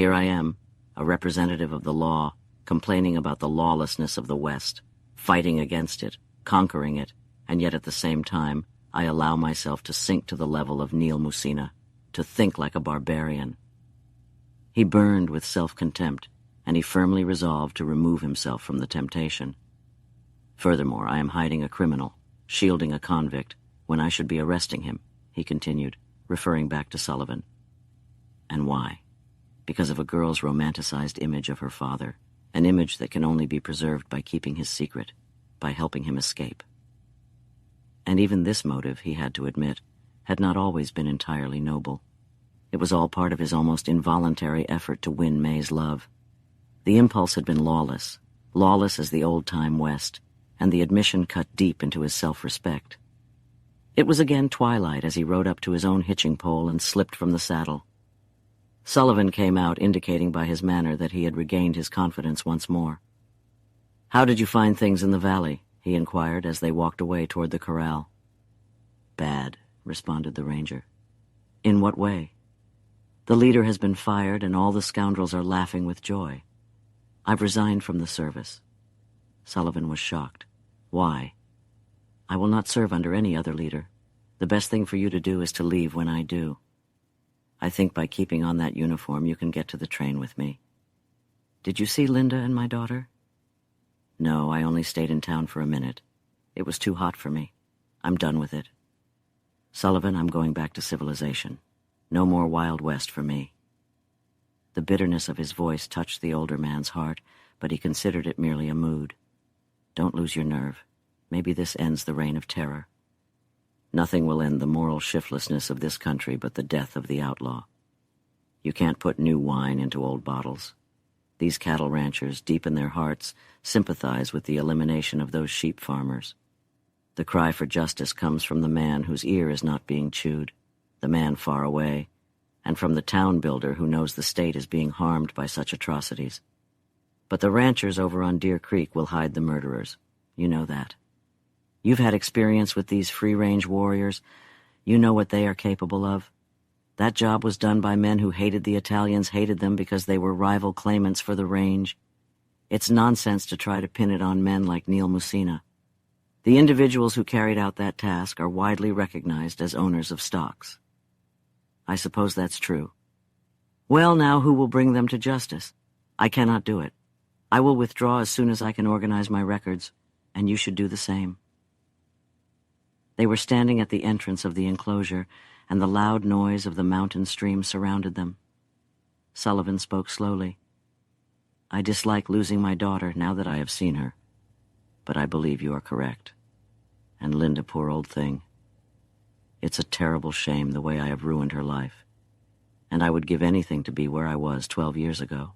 Here I am, a representative of the law, complaining about the lawlessness of the West, fighting against it, conquering it, and yet at the same time, I allow myself to sink to the level of Neil Musina, to think like a barbarian. He burned with self-contempt, and he firmly resolved to remove himself from the temptation. Furthermore, I am hiding a criminal, shielding a convict, when I should be arresting him, he continued, referring back to Sullivan. And why? Because of a girl's romanticized image of her father, an image that can only be preserved by keeping his secret, by helping him escape. And even this motive, he had to admit, had not always been entirely noble. It was all part of his almost involuntary effort to win May's love. The impulse had been lawless as the old-time West, and the admission cut deep into his self-respect. It was again twilight as he rode up to his own hitching pole and slipped from the saddle. Sullivan came out, indicating by his manner that he had regained his confidence once more. "How did you find things in the valley?" he inquired as they walked away toward the corral. "Bad," responded the ranger. "In what way?" "The leader has been fired and all the scoundrels are laughing with joy. I've resigned from the service." Sullivan was shocked. "Why?" "I will not serve under any other leader. The best thing for you to do is to leave when I do. I think by keeping on that uniform you can get to the train with me." "Did you see Linda and my daughter?" "No, I only stayed in town for a minute. It was too hot for me. I'm done with it. Sullivan, I'm going back to civilization. No more Wild West for me." The bitterness of his voice touched the older man's heart, but he considered it merely a mood. "Don't lose your nerve. Maybe this ends the reign of terror. Nothing will end the moral shiftlessness of this country but the death of the outlaw. You can't put new wine into old bottles. These cattle ranchers, deep in their hearts, sympathize with the elimination of those sheep farmers. The cry for justice comes from the man whose ear is not being chewed, the man far away, and from the town builder who knows the state is being harmed by such atrocities. But the ranchers over on Deer Creek will hide the murderers. You know that. You've had experience with these free-range warriors. You know what they are capable of. That job was done by men who hated the Italians, hated them because they were rival claimants for the range. It's nonsense to try to pin it on men like Neil Musina. The individuals who carried out that task are widely recognized as owners of stocks." "I suppose that's true." "Well, now who will bring them to justice? I cannot do it. I will withdraw as soon as I can organize my records, and you should do the same." They were standing at the entrance of the enclosure, and the loud noise of the mountain stream surrounded them. Sullivan spoke slowly. "I dislike losing my daughter now that I have seen her, but I believe you are correct. And Linda, poor old thing. It's a terrible shame the way I have ruined her life, and I would give anything to be where I was 12 years ago.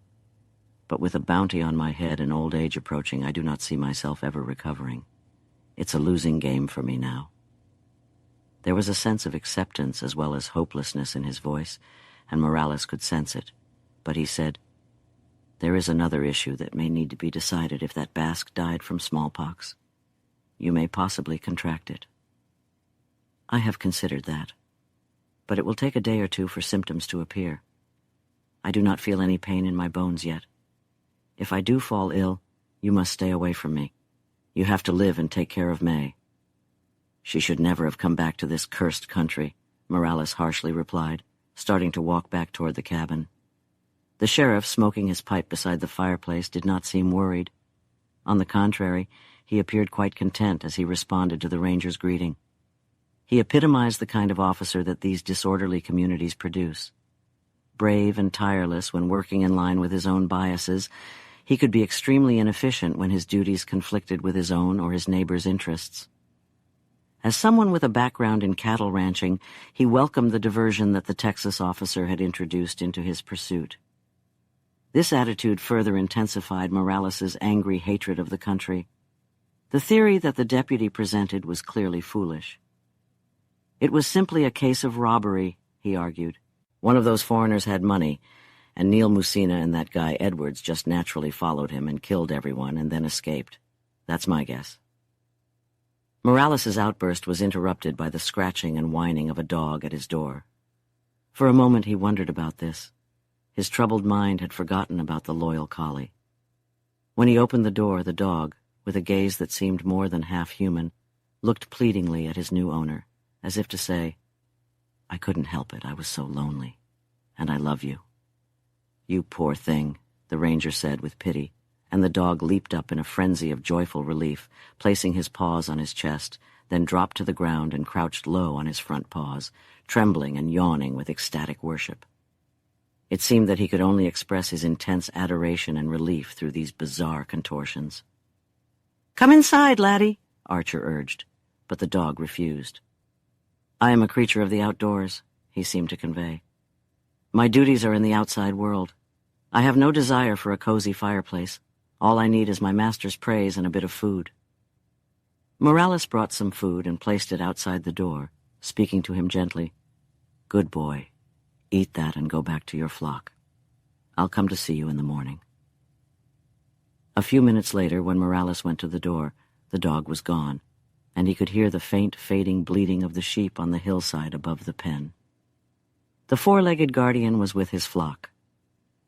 But with a bounty on my head and old age approaching, I do not see myself ever recovering. It's a losing game for me now." There was a sense of acceptance as well as hopelessness in his voice, and Morales could sense it. But he said, "There is another issue that may need to be decided if that Basque died from smallpox. You may possibly contract it." "I have considered that, but it will take a day or two for symptoms to appear. I do not feel any pain in my bones yet. If I do fall ill, you must stay away from me. You have to live and take care of May." "She should never have come back to this cursed country," Morales harshly replied, starting to walk back toward the cabin. The sheriff, smoking his pipe beside the fireplace, did not seem worried. On the contrary, he appeared quite content as he responded to the ranger's greeting. He epitomized the kind of officer that these disorderly communities produce. Brave and tireless when working in line with his own biases, he could be extremely inefficient when his duties conflicted with his own or his neighbor's interests. As someone with a background in cattle ranching, he welcomed the diversion that the Texas officer had introduced into his pursuit. This attitude further intensified Morales's angry hatred of the country. The theory that the deputy presented was clearly foolish. It was simply a case of robbery, he argued. One of those foreigners had money, and Neil Musina and that guy Edwards just naturally followed him and killed everyone and then escaped. That's my guess. Morales's outburst was interrupted by the scratching and whining of a dog at his door. For a moment he wondered about this. His troubled mind had forgotten about the loyal collie. When he opened the door, the dog, with a gaze that seemed more than half human, looked pleadingly at his new owner, as if to say, "I couldn't help it. I was so lonely. And I love you." "You poor thing," the ranger said with pity, and the dog leaped up in a frenzy of joyful relief, placing his paws on his chest, then dropped to the ground and crouched low on his front paws, trembling and yawning with ecstatic worship. It seemed that he could only express his intense adoration and relief through these bizarre contortions. "Come inside, laddie," Archer urged, but the dog refused. "I am a creature of the outdoors," he seemed to convey. "My duties are in the outside world. I have no desire for a cozy fireplace. All I need is my master's praise and a bit of food." Morales brought some food and placed it outside the door, speaking to him gently. "Good boy. Eat that and go back to your flock. I'll come to see you in the morning." A few minutes later, when Morales went to the door, the dog was gone, and he could hear the faint, fading bleating of the sheep on the hillside above the pen. The four-legged guardian was with his flock.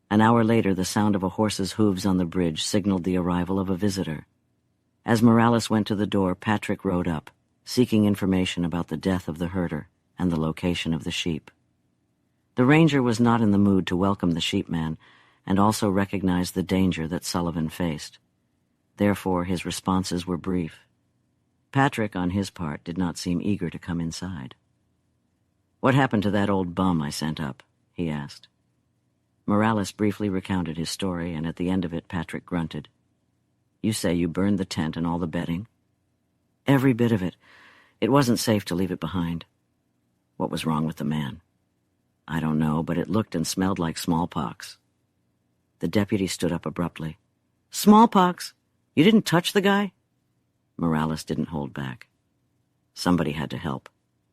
An hour later, the sound of a horse's hooves on the bridge signaled the arrival of a visitor. As Morales went to the door, Patrick rode up, seeking information about the death of the herder and the location of the sheep. The ranger was not in the mood to welcome the sheepman, and also recognized the danger that Sullivan faced. Therefore, his responses were brief. Patrick, on his part, did not seem eager to come inside. "What happened to that old bum I sent up?" he asked. Morales briefly recounted his story, and at the end of it, Patrick grunted. "You say you burned the tent and all the bedding?" "Every bit of it. It wasn't safe to leave it behind." "What was wrong with the man?" "I don't know, but it looked and smelled like smallpox." The deputy stood up abruptly. "Smallpox? You didn't touch the guy?" Morales didn't hold back. "Somebody had to help.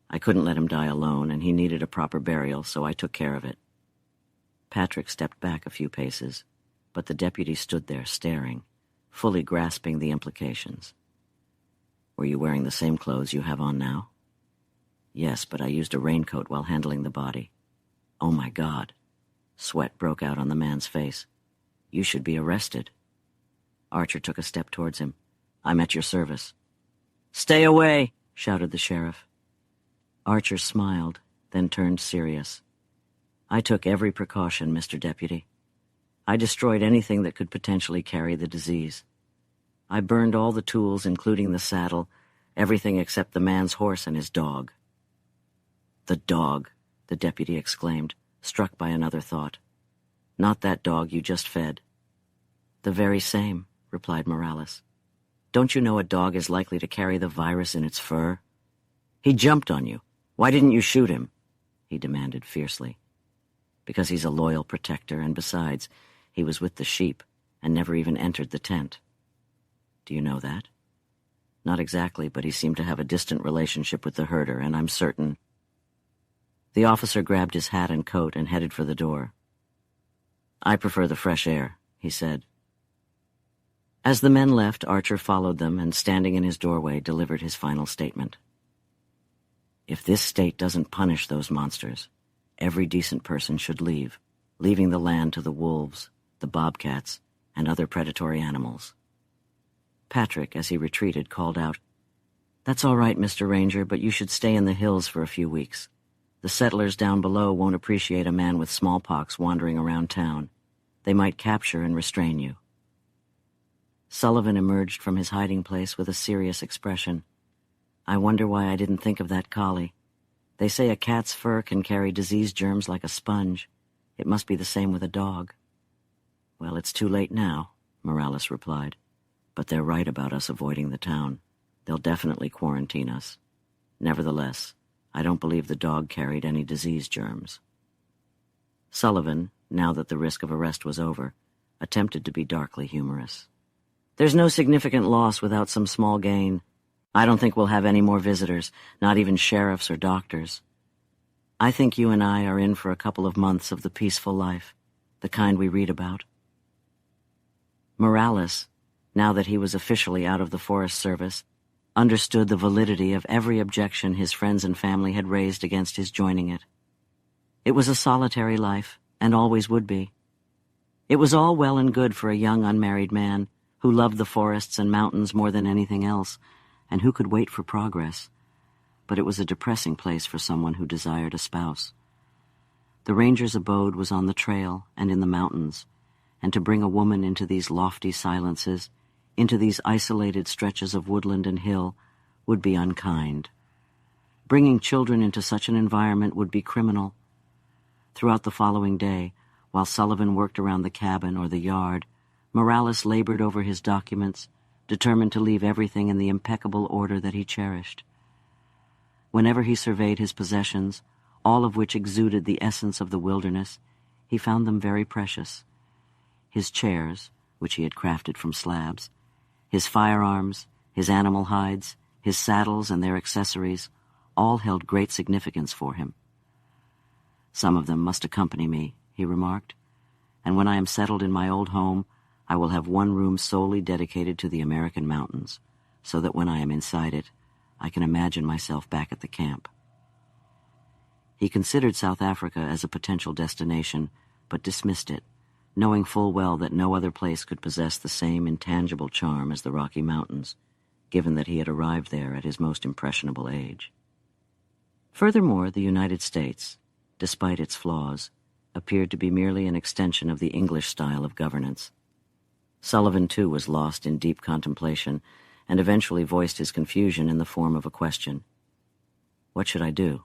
I couldn't let him die alone, and he needed a proper burial, so I took care of it." Patrick stepped back a few paces, but the deputy stood there staring, fully grasping the implications. "Were you wearing the same clothes you have on now?" "Yes, but I used a raincoat while handling the body." "Oh, my God." Sweat broke out on the man's face. "You should be arrested." Archer took a step towards him. "I'm at your service." "Stay away," shouted the sheriff. Archer smiled, then turned serious. "I took every precaution, Mr. Deputy. I destroyed anything that could potentially carry the disease. I burned all the tools, including the saddle, everything except the man's horse and his dog." "The dog," the deputy exclaimed, struck by another thought. "Not that dog you just fed." "The very same," replied Morales. "Don't you know a dog is likely to carry the virus in its fur?" "He jumped on you. Why didn't you shoot him?" he demanded fiercely. "Because he's a loyal protector, and besides, he was with the sheep and never even entered the tent." "Do you know that?" "Not exactly, but he seemed to have a distant relationship with the herder, and I'm certain—" The officer grabbed his hat and coat and headed for the door. "I prefer the fresh air," he said. As the men left, Archer followed them and, standing in his doorway, delivered his final statement. "If this state doesn't punish those monsters, every decent person should leave, leaving the land to the wolves, the bobcats, and other predatory animals." Patrick, as he retreated, called out, "That's all right, Mr. Ranger, but you should stay in the hills for a few weeks. The settlers down below won't appreciate a man with smallpox wandering around town. They might capture and restrain you." Sullivan emerged from his hiding place with a serious expression. "I wonder why I didn't think of that collie. They say a cat's fur can carry disease germs like a sponge. It must be the same with a dog." "Well, it's too late now," Morales replied. "But they're right about us avoiding the town. They'll definitely quarantine us. Nevertheless, I don't believe the dog carried any disease germs." Sullivan, now that the risk of arrest was over, attempted to be darkly humorous. "There's no significant loss without some small gain. I don't think we'll have any more visitors, not even sheriffs or doctors. I think you and I are in for a couple of months of the peaceful life, the kind we read about." Morales, now that he was officially out of the Forest Service, understood the validity of every objection his friends and family had raised against his joining it. It was a solitary life, and always would be. It was all well and good for a young unmarried man who loved the forests and mountains more than anything else, and who could wait for progress. But it was a depressing place for someone who desired a spouse. The ranger's abode was on the trail and in the mountains, and to bring a woman into these lofty silences, into these isolated stretches of woodland and hill, would be unkind. Bringing children into such an environment would be criminal. Throughout the following day, while Sullivan worked around the cabin or the yard, Morales labored over his documents, determined to leave everything in the impeccable order that he cherished. Whenever he surveyed his possessions, all of which exuded the essence of the wilderness, he found them very precious. His chairs, which he had crafted from slabs, his firearms, his animal hides, his saddles and their accessories, all held great significance for him. "Some of them must accompany me," he remarked, "and when I am settled in my old home, I will have one room solely dedicated to the American mountains, so that when I am inside it, I can imagine myself back at the camp." He considered South Africa as a potential destination, but dismissed it, knowing full well that no other place could possess the same intangible charm as the Rocky Mountains, given that he had arrived there at his most impressionable age. Furthermore, the United States, despite its flaws, appeared to be merely an extension of the English style of governance. Sullivan, too, was lost in deep contemplation, and eventually voiced his confusion in the form of a question. "What should I do?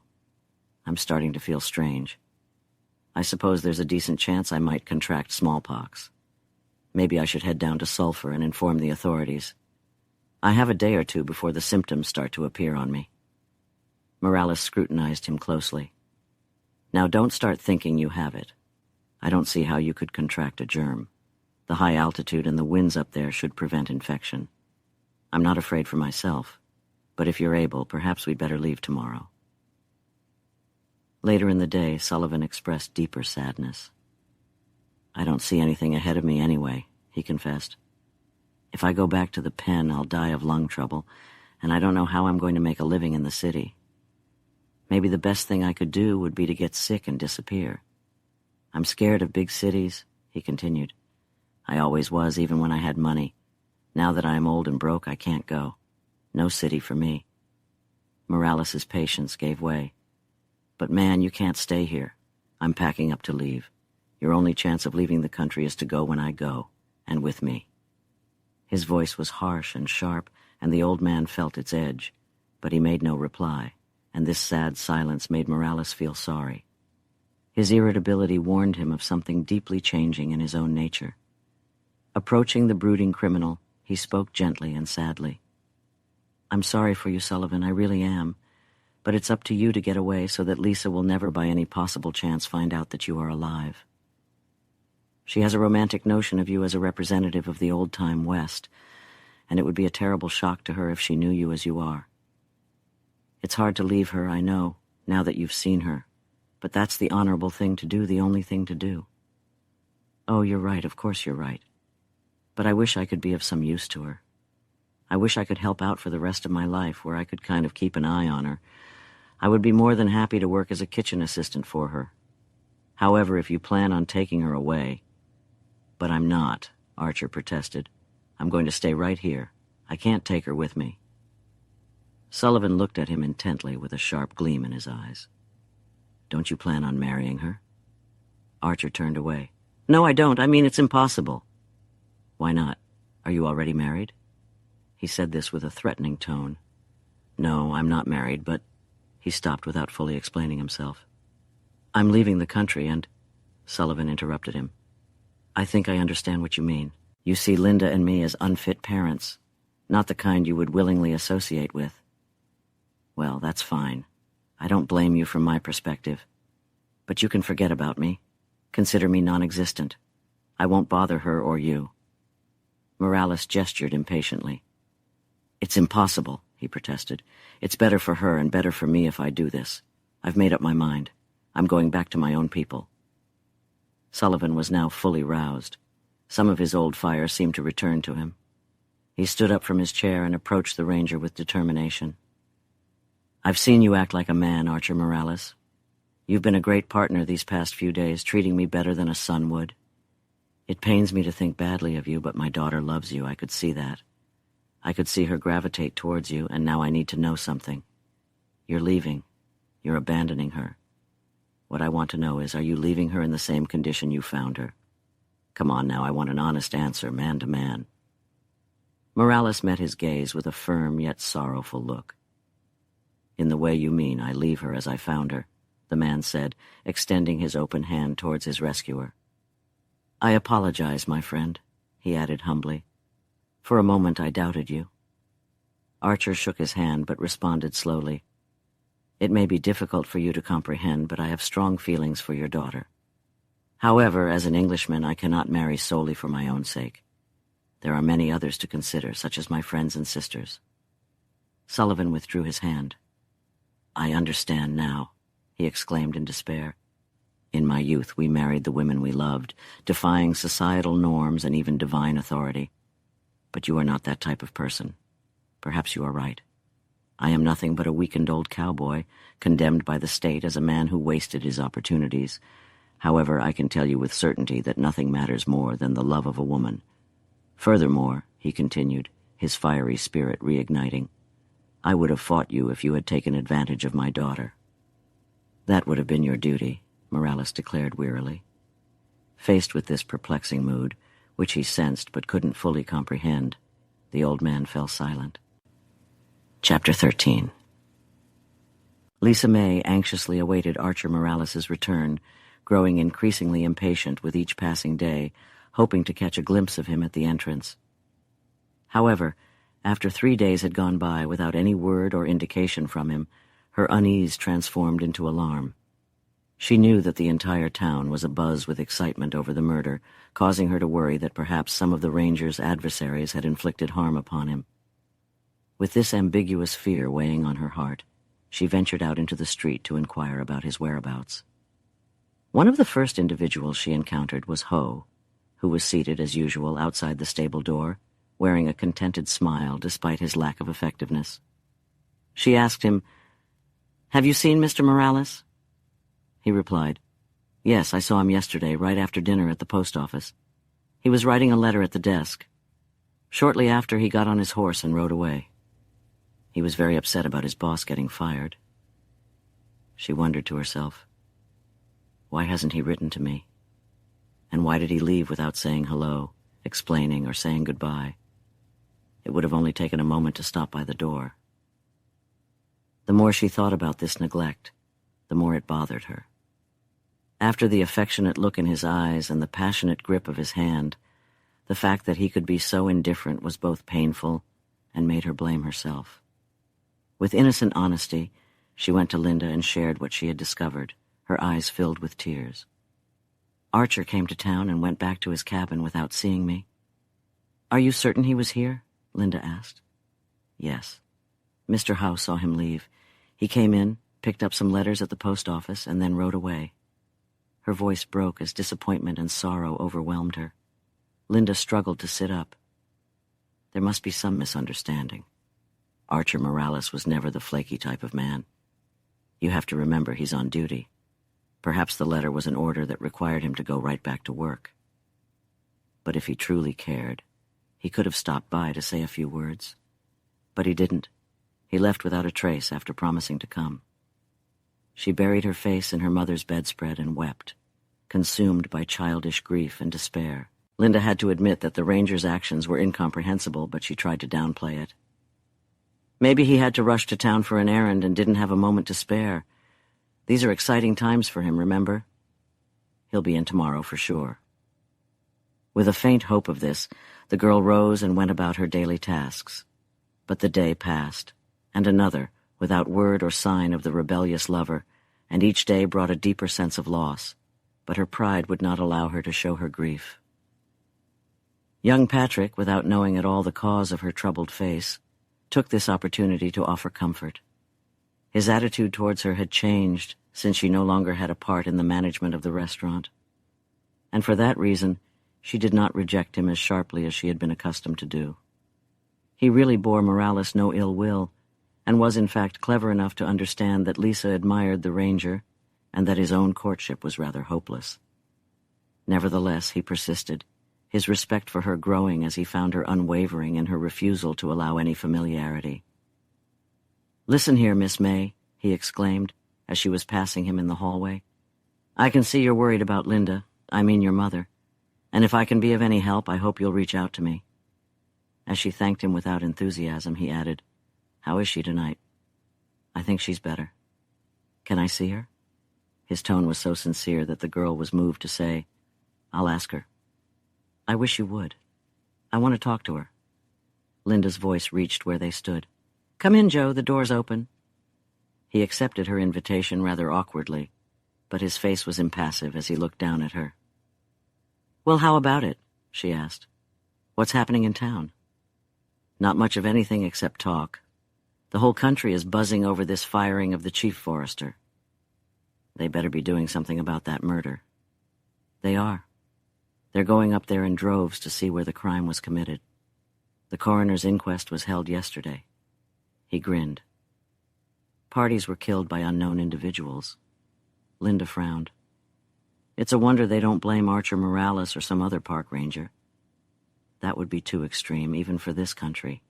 I'm starting to feel strange. I suppose there's a decent chance I might contract smallpox. Maybe I should head down to Sulphur and inform the authorities. I have a day or two before the symptoms start to appear on me." Morales scrutinized him closely. "Now don't start thinking you have it. I don't see how you could contract a germ. The high altitude and the winds up there should prevent infection. I'm not afraid for myself, but if you're able, perhaps we'd better leave tomorrow." Later in the day, Sullivan expressed deeper sadness. "I don't see anything ahead of me anyway," he confessed. "If I go back to the pen, I'll die of lung trouble, and I don't know how I'm going to make a living in the city. Maybe the best thing I could do would be to get sick and disappear. I'm scared of big cities," he continued. "I always was, even when I had money. Now that I am old and broke, I can't go. No city for me." Morales's patience gave way. "But man, you can't stay here. I'm packing up to leave. Your only chance of leaving the country is to go when I go, and with me." His voice was harsh and sharp, and the old man felt its edge, but he made no reply, and this sad silence made Morales feel sorry. His irritability warned him of something deeply changing in his own nature. Approaching the brooding criminal, he spoke gently and sadly. "I'm sorry for you, Sullivan, I really am. But it's up to you to get away so that Lisa will never by any possible chance find out that you are alive. She has a romantic notion of you as a representative of the old-time West, and it would be a terrible shock to her if she knew you as you are. It's hard to leave her, I know, now that you've seen her, but that's the honorable thing to do, the only thing to do. Oh, you're right, of course you're right. But I wish I could be of some use to her. I wish I could help out for the rest of my life, where I could kind of keep an eye on her. I would be more than happy to work as a kitchen assistant for her. However, if you plan on taking her away—" "But I'm not," Archer protested. "I'm going to stay right here. I can't take her with me." Sullivan looked at him intently with a sharp gleam in his eyes. "Don't you plan on marrying her?" Archer turned away. "No, I don't. I mean, it's impossible." "Why not? Are you already married?" He said this with a threatening tone. "No, I'm not married, but—" He stopped without fully explaining himself. "I'm leaving the country and—" Sullivan interrupted him. "I think I understand what you mean. You see Linda and me as unfit parents, not the kind you would willingly associate with. Well, that's fine. I don't blame you from my perspective. But you can forget about me. Consider me non-existent. I won't bother her or you." Morales gestured impatiently. "It's impossible," he protested. "It's better for her and better for me if I do this. I've made up my mind. I'm going back to my own people." Sullivan was now fully roused. Some of his old fire seemed to return to him. He stood up from his chair and approached the ranger with determination. "I've seen you act like a man, Archer Morales. You've been a great partner these past few days, treating me better than a son would. It pains me to think badly of you, but my daughter loves you. I could see that. I could see her gravitate towards you, and now I need to know something. You're leaving. You're abandoning her. What I want to know is, are you leaving her in the same condition you found her? Come on now, I want an honest answer, man to man." Morales met his gaze with a firm yet sorrowful look. "In the way you mean, I leave her as I found her," the man said, extending his open hand towards his rescuer. "I apologize, my friend," he added humbly. "For a moment I doubted you." Archer shook his hand but responded slowly. "It may be difficult for you to comprehend, but I have strong feelings for your daughter. However, as an Englishman, I cannot marry solely for my own sake. There are many others to consider, such as my friends and sisters." Sullivan withdrew his hand. "I understand now," he exclaimed in despair. "In my youth we married the women we loved, defying societal norms and even divine authority. But you are not that type of person. Perhaps you are right. I am nothing but a weakened old cowboy, condemned by the state as a man who wasted his opportunities. However, I can tell you with certainty that nothing matters more than the love of a woman. Furthermore," he continued, his fiery spirit reigniting, "I would have fought you if you had taken advantage of my daughter." "That would have been your duty," Morales declared wearily. Faced with this perplexing mood, which he sensed but couldn't fully comprehend, the old man fell silent. Chapter 13. Lisa May anxiously awaited Archer Morales's return, growing increasingly impatient with each passing day, hoping to catch a glimpse of him at the entrance. However, after 3 days had gone by without any word or indication from him, her unease transformed into alarm. She knew that the entire town was abuzz with excitement over the murder, causing her to worry that perhaps some of the ranger's adversaries had inflicted harm upon him. With this ambiguous fear weighing on her heart, she ventured out into the street to inquire about his whereabouts. One of the first individuals she encountered was Ho, who was seated as usual outside the stable door, wearing a contented smile despite his lack of effectiveness. She asked him, "Have you seen Mr. Morales?" He replied, "Yes, I saw him yesterday, right after dinner at the post office. He was writing a letter at the desk. Shortly after, he got on his horse and rode away. He was very upset about his boss getting fired." She wondered to herself, why hasn't he written to me? And why did he leave without saying hello, explaining, or saying goodbye? It would have only taken a moment to stop by the door. The more she thought about this neglect, the more it bothered her. After the affectionate look in his eyes and the passionate grip of his hand, the fact that he could be so indifferent was both painful and made her blame herself. With innocent honesty, she went to Linda and shared what she had discovered, her eyes filled with tears. "Archer came to town and went back to his cabin without seeing me." "Are you certain he was here?" Linda asked. "Yes. Mr. Howe saw him leave. He came in, picked up some letters at the post office, and then rode away." Her voice broke as disappointment and sorrow overwhelmed her. Linda struggled to sit up. There must be some misunderstanding. Archer Morales was never the flaky type of man. You have to remember he's on duty. Perhaps the letter was an order that required him to go right back to work. But if he truly cared, he could have stopped by to say a few words. But he didn't. He left without a trace after promising to come. She buried her face in her mother's bedspread and wept, consumed by childish grief and despair. Linda had to admit that the ranger's actions were incomprehensible, but she tried to downplay it. Maybe he had to rush to town for an errand and didn't have a moment to spare. These are exciting times for him, remember? He'll be in tomorrow for sure. With a faint hope of this, the girl rose and went about her daily tasks. But the day passed, and another, without word or sign of the rebellious lover, and each day brought a deeper sense of loss, but her pride would not allow her to show her grief. Young Patrick, without knowing at all the cause of her troubled face, took this opportunity to offer comfort. His attitude towards her had changed since she no longer had a part in the management of the restaurant. And for that reason, she did not reject him as sharply as she had been accustomed to do. He really bore Morales no ill will, and was in fact clever enough to understand that Lisa admired the ranger, and that his own courtship was rather hopeless. Nevertheless, he persisted, his respect for her growing as he found her unwavering in her refusal to allow any familiarity. "Listen here, Miss May," he exclaimed, as she was passing him in the hallway. "I can see you're worried about Linda, I mean your mother, and if I can be of any help, I hope you'll reach out to me." As she thanked him without enthusiasm, he added, "How is she tonight?" "I think she's better." "Can I see her?" His tone was so sincere that the girl was moved to say, "I'll ask her." "I wish you would. I want to talk to her." Linda's voice reached where they stood. "Come in, Joe, the door's open." He accepted her invitation rather awkwardly, but his face was impassive as he looked down at her. "Well, how about it?" she asked. "What's happening in town?" "Not much of anything except talk. The whole country is buzzing over this firing of the chief forester." "They better be doing something about that murder." "They are. They're going up there in droves to see where the crime was committed. The coroner's inquest was held yesterday." He grinned. "Parties were killed by unknown individuals." Linda frowned. "It's a wonder they don't blame Archer Morales or some other park ranger." "That would be too extreme, even for this country.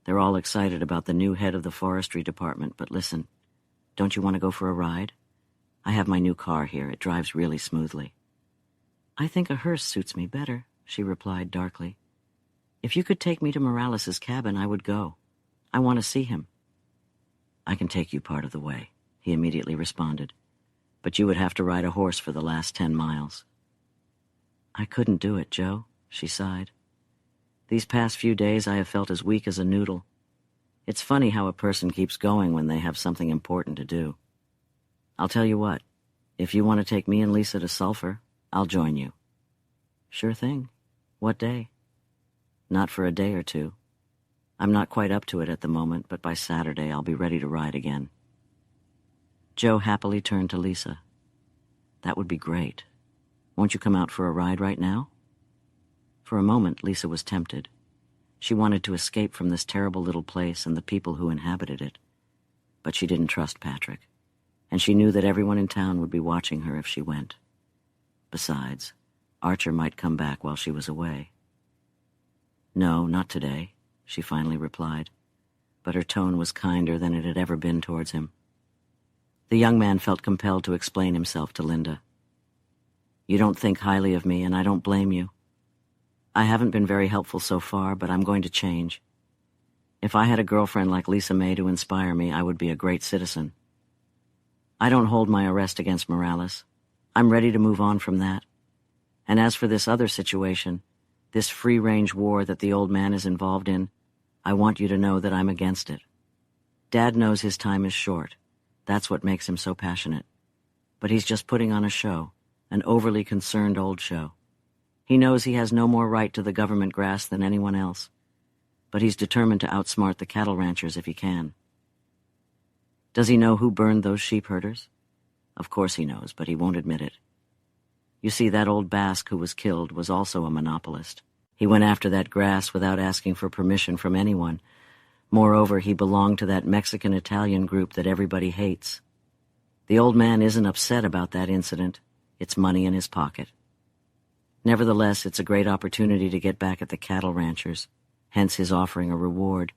They're all excited about the new head of the forestry department, but listen, don't you want to go for a ride? I have my new car here. It drives really smoothly." "I think a hearse suits me better," she replied darkly. "If you could take me to Morales's cabin, I would go. I want to see him." "I can take you part of the way," he immediately responded. "But you would have to ride a horse for the last 10 miles. "I couldn't do it, Joe," she sighed. "These past few days I have felt as weak as a noodle. It's funny how a person keeps going when they have something important to do. I'll tell you what, if you want to take me and Lisa to Sulphur, I'll join you." "Sure thing. What day?" "Not for a day or two. I'm not quite up to it at the moment, but by Saturday I'll be ready to ride again." Joe happily turned to Lisa. "That would be great. Won't you come out for a ride right now?" For a moment, Lisa was tempted. She wanted to escape from this terrible little place and the people who inhabited it. But she didn't trust Patrick, and she knew that everyone in town would be watching her if she went. Besides, Archer might come back while she was away. "No, not today," she finally replied, but her tone was kinder than it had ever been towards him. The young man felt compelled to explain himself to Linda. "You don't think highly of me, and I don't blame you. I haven't been very helpful so far, but I'm going to change. If I had a girlfriend like Lisa May to inspire me, I would be a great citizen. I don't hold my arrest against Morales. I'm ready to move on from that. And as for this other situation, this free-range war that the old man is involved in, I want you to know that I'm against it. Dad knows his time is short. That's what makes him so passionate. But he's just putting on a show, an overly concerned old show. He knows he has no more right to the government grass than anyone else, but he's determined to outsmart the cattle ranchers if he can. Does he know who burned those sheep herders? Of course he knows, but he won't admit it. You see, that old Basque who was killed was also a monopolist. He went after that grass without asking for permission from anyone. Moreover, he belonged to that Mexican-Italian group that everybody hates. The old man isn't upset about that incident. It's money in his pocket. Nevertheless, it's a great opportunity to get back at the cattle ranchers, hence his offering a reward,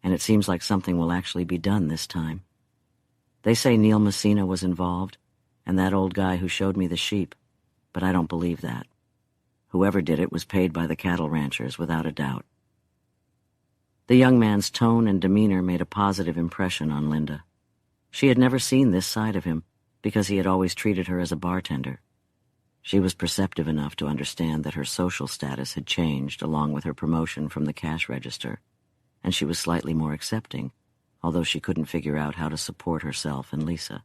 and it seems like something will actually be done this time. They say Neil Messina was involved, and that old guy who showed me the sheep, but I don't believe that. Whoever did it was paid by the cattle ranchers, without a doubt. The young man's tone and demeanor made a positive impression on Linda. She had never seen this side of him, because he had always treated her as a bartender. She was perceptive enough to understand that her social status had changed along with her promotion from the cash register, and she was slightly more accepting, although she couldn't figure out how to support herself and Lisa.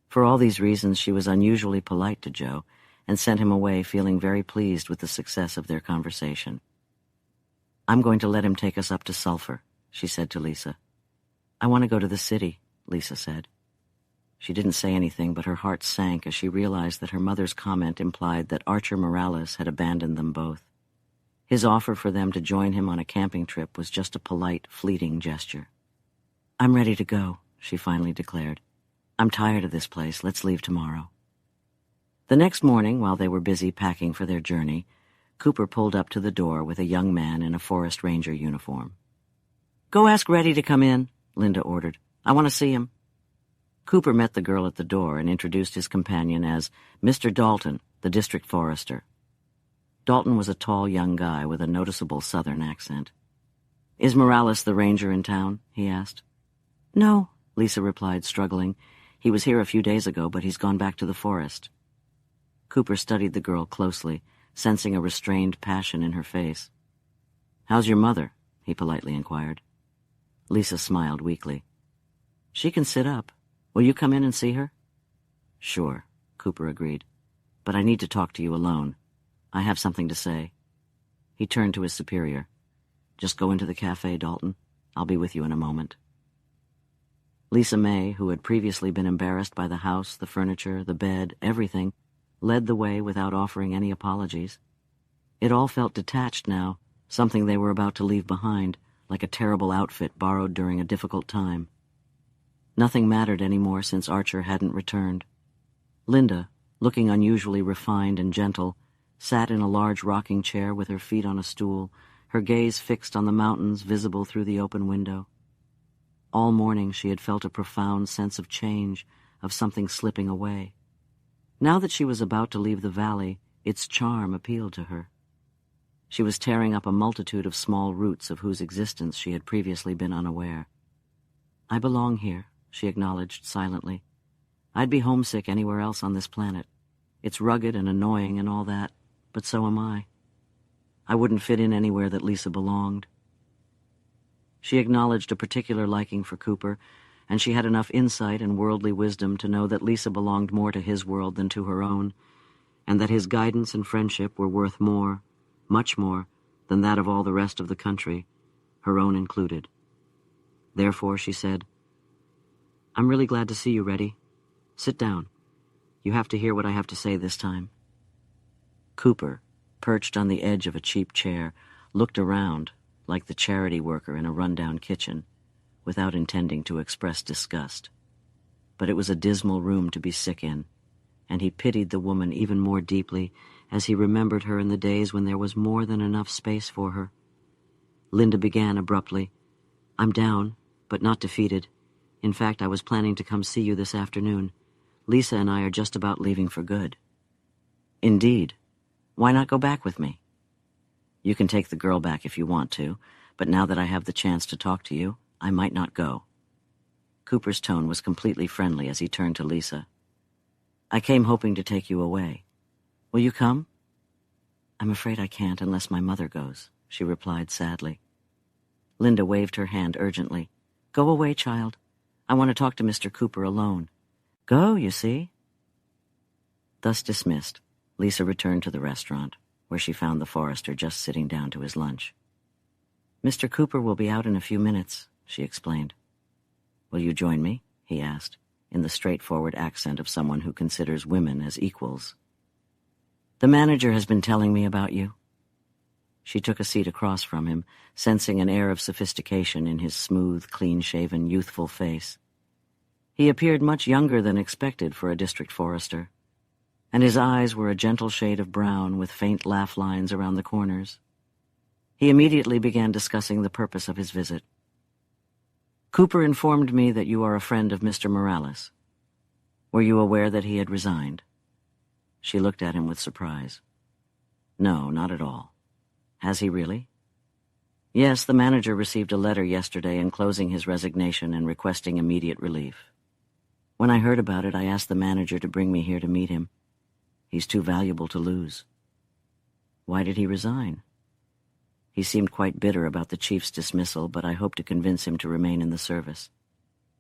For all these reasons, she was unusually polite to Joe and sent him away feeling very pleased with the success of their conversation. "I'm going to let him take us up to Sulphur," she said to Lisa. "I want to go to the city," Lisa said. She didn't say anything, but her heart sank as she realized that her mother's comment implied that Archer Morales had abandoned them both. His offer for them to join him on a camping trip was just a polite, fleeting gesture. "I'm ready to go," she finally declared. I'm tired of this place. Let's leave tomorrow. The next morning, while they were busy packing for their journey, Cooper pulled up to the door with a young man in a forest ranger uniform. "Go ask Reddy to come in," Linda ordered. "I want to see him." Cooper met the girl at the door and introduced his companion as Mr. Dalton, the district forester. Dalton was a tall young guy with a noticeable southern accent. "Is Morales the ranger in town?" he asked. "No," Lisa replied, struggling. "He was here a few days ago, but he's gone back to the forest." Cooper studied the girl closely, sensing a restrained passion in her face. "How's your mother?" he politely inquired. Lisa smiled weakly. "She can sit up. Will you come in and see her?" "Sure," Cooper agreed. "But I need to talk to you alone. I have something to say." He turned to his superior. "Just go into the cafe, Dalton. I'll be with you in a moment." Lisa May, who had previously been embarrassed by the house, the furniture, the bed, everything, led the way without offering any apologies. It all felt detached now, something they were about to leave behind, like a terrible outfit borrowed during a difficult time. Nothing mattered anymore since Archer hadn't returned. Linda, looking unusually refined and gentle, sat in a large rocking chair with her feet on a stool, her gaze fixed on the mountains visible through the open window. All morning she had felt a profound sense of change, of something slipping away. Now that she was about to leave the valley, its charm appealed to her. She was tearing up a multitude of small roots of whose existence she had previously been unaware. "I belong here," she acknowledged silently. "I'd be homesick anywhere else on this planet. It's rugged and annoying and all that, but so am I. I wouldn't fit in anywhere that Lisa belonged." She acknowledged a particular liking for Cooper, and she had enough insight and worldly wisdom to know that Lisa belonged more to his world than to her own, and that his guidance and friendship were worth more, much more, than that of all the rest of the country, her own included. Therefore, she said, "I'm really glad to see you, Reddy. Sit down. You have to hear what I have to say this time." Cooper, perched on the edge of a cheap chair, looked around, like the charity worker in a run-down kitchen, without intending to express disgust. But it was a dismal room to be sick in, and he pitied the woman even more deeply as he remembered her in the days when there was more than enough space for her. Linda began abruptly, "I'm down, but not defeated. In fact, I was planning to come see you this afternoon. Lisa and I are just about leaving for good." "Indeed. Why not go back with me?" "You can take the girl back if you want to, but now that I have the chance to talk to you, I might not go." Cooper's tone was completely friendly as he turned to Lisa. "I came hoping to take you away. Will you come?" "I'm afraid I can't unless my mother goes," she replied sadly. Linda waved her hand urgently. "Go away, child. I want to talk to Mr. Cooper alone. Go, you see." Thus dismissed, Lisa returned to the restaurant, where she found the forester just sitting down to his lunch. "Mr. Cooper will be out in a few minutes," she explained. "Will you join me?" he asked, in the straightforward accent of someone who considers women as equals. "The manager has been telling me about you." She took a seat across from him, sensing an air of sophistication in his smooth, clean-shaven, youthful face. He appeared much younger than expected for a district forester, and his eyes were a gentle shade of brown with faint laugh lines around the corners. He immediately began discussing the purpose of his visit. "Cooper informed me that you are a friend of Mr. Morales. Were you aware that he had resigned?" She looked at him with surprise. "No, not at all. Has he really?" "Yes, the manager received a letter yesterday enclosing his resignation and requesting immediate relief. When I heard about it, I asked the manager to bring me here to meet him. He's too valuable to lose." "Why did he resign?" "He seemed quite bitter about the chief's dismissal, but I hope to convince him to remain in the service.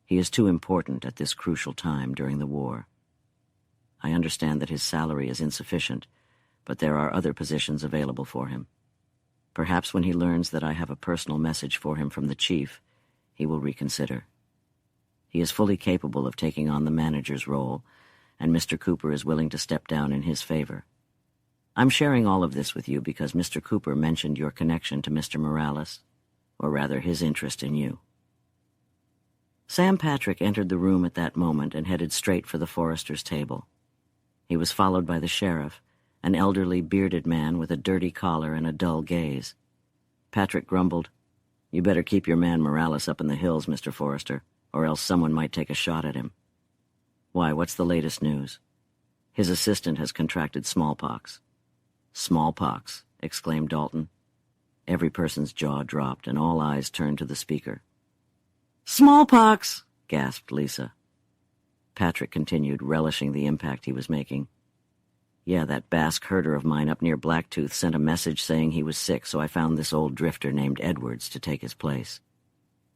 He is too important at this crucial time during the war. I understand that his salary is insufficient, but there are other positions available for him. Perhaps when he learns that I have a personal message for him from the chief, he will reconsider. He is fully capable of taking on the manager's role, and Mr. Cooper is willing to step down in his favor. I'm sharing all of this with you because Mr. Cooper mentioned your connection to Mr. Morales, or rather his interest in you." Sam Patrick entered the room at that moment and headed straight for the Forrester's table. He was followed by the sheriff, an elderly, bearded man with a dirty collar and a dull gaze. Patrick grumbled, "You better keep your man Morales up in the hills, Mr. Forrester, or else someone might take a shot at him." "Why, what's the latest news?" "His assistant has contracted smallpox." "Smallpox," exclaimed Dalton. Every person's jaw dropped, and all eyes turned to the speaker. "Smallpox!" gasped Leitha. Patrick continued, relishing the impact he was making. "Yeah, that Basque herder of mine up near Blacktooth sent a message saying he was sick, so I found this old drifter named Edwards to take his place.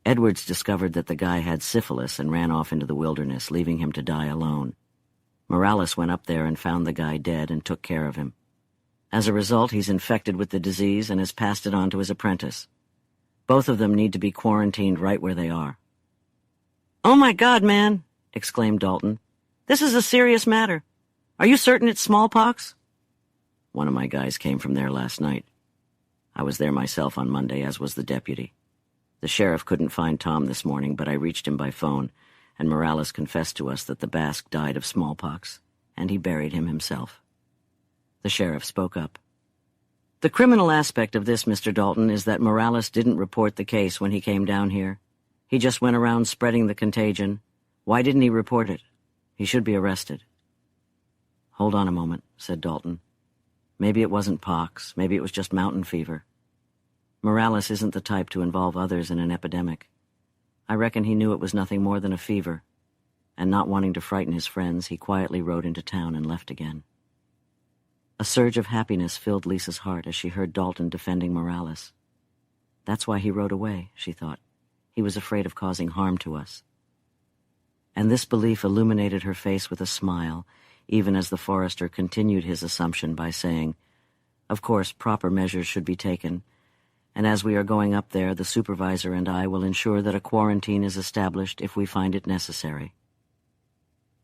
Edwards discovered that the guy had syphilis and ran off into the wilderness, leaving him to die alone. Morales went up there and found the guy dead and took care of him. As a result, he's infected with the disease and has passed it on to his apprentice. Both of them need to be quarantined right where they are." "Oh my God, man!" exclaimed Dalton. "This is a serious matter. Are you certain it's smallpox?" "One of my guys came from there last night. I was there myself on Monday, as was the deputy. The sheriff couldn't find Tom this morning, but I reached him by phone, and Morales confessed to us that the Basque died of smallpox, and he buried him himself." The sheriff spoke up. "The criminal aspect of this, Mr. Dalton, is that Morales didn't report the case when he came down here. He just went around spreading the contagion. Why didn't he report it? He should be arrested." "Hold on a moment," said Dalton. "Maybe it wasn't pox. Maybe it was just mountain fever. Morales isn't the type to involve others in an epidemic. I reckon he knew it was nothing more than a fever, and not wanting to frighten his friends, he quietly rode into town and left again." A surge of happiness filled Lisa's heart as she heard Dalton defending Morales. "That's why he rode away," she thought. "He was afraid of causing harm to us." And this belief illuminated her face with a smile, even as the Forrester continued his assumption by saying, "Of course, proper measures should be taken, and as we are going up there, the supervisor and I will ensure that a quarantine is established if we find it necessary."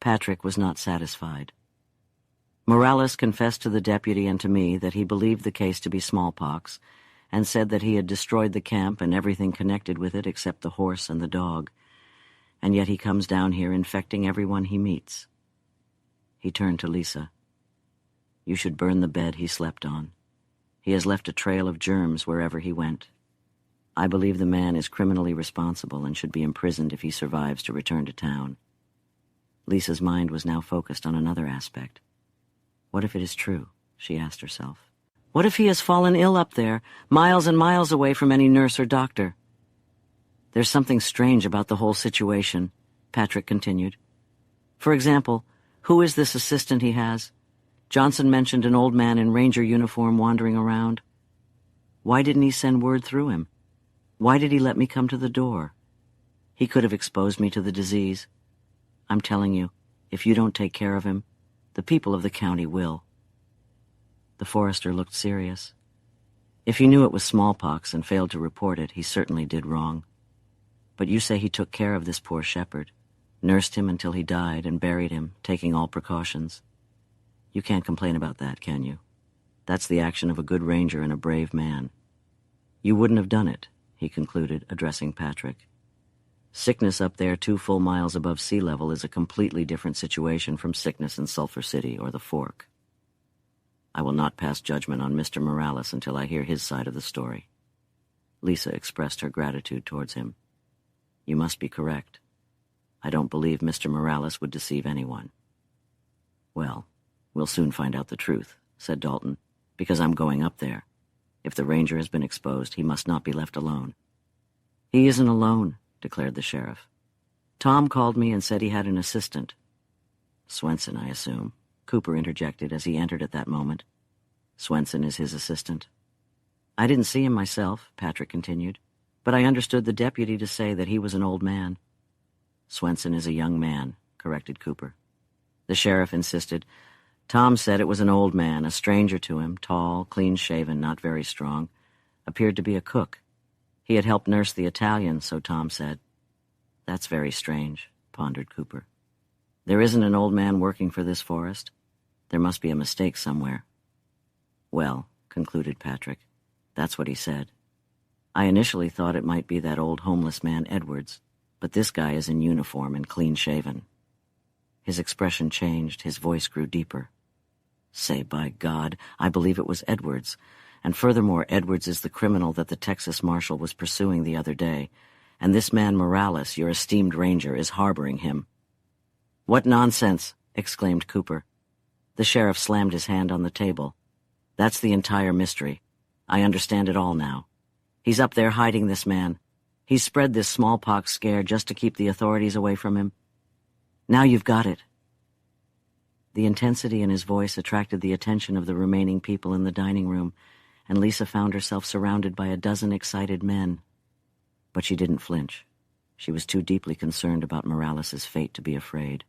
Patrick was not satisfied. Morales confessed to the deputy and to me that he believed the case to be smallpox, and said that he had destroyed the camp and everything connected with it except the horse and the dog, and yet he comes down here infecting everyone he meets. He turned to Leitha. "You should burn the bed he slept on. He has left a trail of germs wherever he went. I believe the man is criminally responsible and should be imprisoned if he survives to return to town." Lisa's mind was now focused on another aspect. What if it is true? She asked herself. What if he has fallen ill up there, miles and miles away from any nurse or doctor? "There's something strange about the whole situation," Patrick continued. "For example, who is this assistant he has? Johnson mentioned an old man in ranger uniform wandering around. Why didn't he send word through him? Why did he let me come to the door? He could have exposed me to the disease. I'm telling you, if you don't take care of him, the people of the county will." The Forrester looked serious. If he knew it was smallpox and failed to report it, he certainly did wrong. But you say he took care of this poor shepherd, nursed him until he died and buried him, taking all precautions. You can't complain about that, can you? That's the action of a good ranger and a brave man. You wouldn't have done it, he concluded, addressing Patrick. Sickness up there 2 full miles above sea level is a completely different situation from sickness in Sulphur City or the Fork. I will not pass judgment on Mr. Morales until I hear his side of the story. Leitha expressed her gratitude towards him. You must be correct. I don't believe Mr. Morales would deceive anyone. Well, we'll soon find out the truth, said Dalton, because I'm going up there. If the ranger has been exposed, he must not be left alone. He isn't alone, declared the sheriff. Tom called me and said he had an assistant. Swenson, I assume, Cooper interjected as he entered at that moment. Swenson is his assistant. I didn't see him myself, Patrick continued, but I understood the deputy to say that he was an old man. Swenson is a young man, corrected Cooper. The sheriff insisted. Tom said it was an old man, a stranger to him, tall, clean-shaven, not very strong, appeared to be a cook. He had helped nurse the Italian, so Tom said. That's very strange, pondered Cooper. There isn't an old man working for this forest. There must be a mistake somewhere. Well, concluded Patrick, that's what he said. I initially thought it might be that old homeless man Edwards, but this guy is in uniform and clean-shaven. His expression changed, his voice grew deeper. Say, by God, I believe it was Edwards. And furthermore, Edwards is the criminal that the Texas marshal was pursuing the other day, and this man Morales, your esteemed ranger, is harboring him. What nonsense, exclaimed Cooper. The sheriff slammed his hand on the table. That's the entire mystery. I understand it all now. He's up there hiding this man. He's spread this smallpox scare just to keep the authorities away from him. Now you've got it. The intensity in his voice attracted the attention of the remaining people in the dining room, and Lisa found herself surrounded by a dozen excited men. But she didn't flinch. She was too deeply concerned about Morales's fate to be afraid.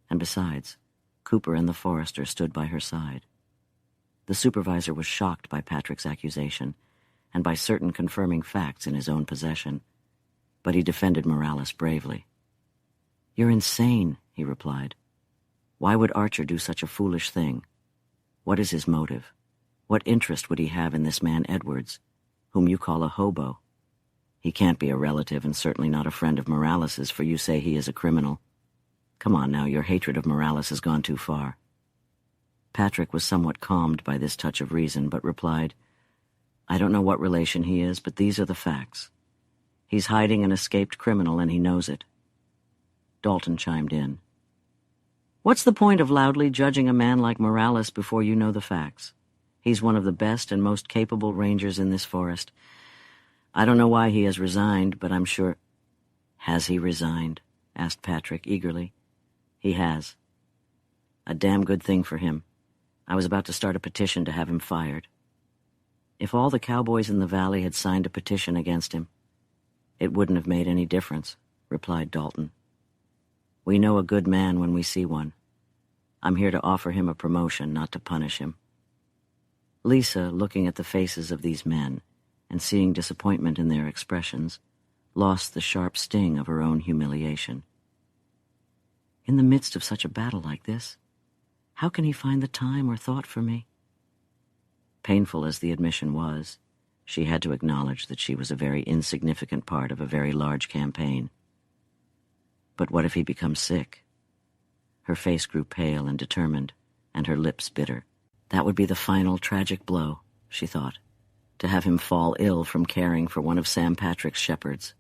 And besides, Cooper and the forester stood by her side. The supervisor was shocked by Patrick's accusation and by certain confirming facts in his own possession, but he defended Morales bravely. You're insane, he replied. Why would Archer do such a foolish thing? What is his motive? What interest would he have in this man Edwards, whom you call a hobo? He can't be a relative and certainly not a friend of Morales's, for you say he is a criminal. Come on now, your hatred of Morales has gone too far. Patrick was somewhat calmed by this touch of reason, but replied, I don't know what relation he is, but these are the facts. He's hiding an escaped criminal, and he knows it. Dalton chimed in. What's the point of loudly judging a man like Morales before you know the facts? He's one of the best and most capable rangers in this forest. I don't know why he has resigned, but I'm sure... Has he resigned? Asked Patrick eagerly. He has. A damn good thing for him. I was about to start a petition to have him fired. If all the cowboys in the valley had signed a petition against him, it wouldn't have made any difference, replied Dalton. We know a good man when we see one. I'm here to offer him a promotion, not to punish him. Lisa, looking at the faces of these men and seeing disappointment in their expressions, lost the sharp sting of her own humiliation. In the midst of such a battle like this, how can he find the time or thought for me? Painful as the admission was, she had to acknowledge that she was a very insignificant part of a very large campaign. But what if he becomes sick? Her face grew pale and determined, and her lips bitter. That would be the final tragic blow, she thought, to have him fall ill from caring for one of Sam Patrick's shepherds.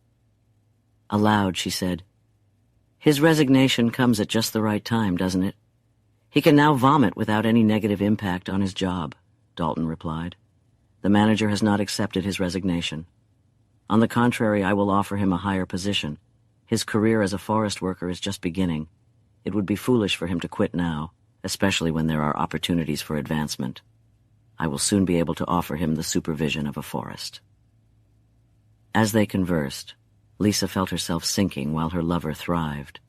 Aloud, she said, His resignation comes at just the right time, doesn't it? He can now vomit without any negative impact on his job, Dalton replied. The manager has not accepted his resignation. On the contrary, I will offer him a higher position. His career as a forest worker is just beginning. It would be foolish for him to quit now, especially when there are opportunities for advancement. I will soon be able to offer him the supervision of a forest. As they conversed, Lisa felt herself sinking while her lover thrived.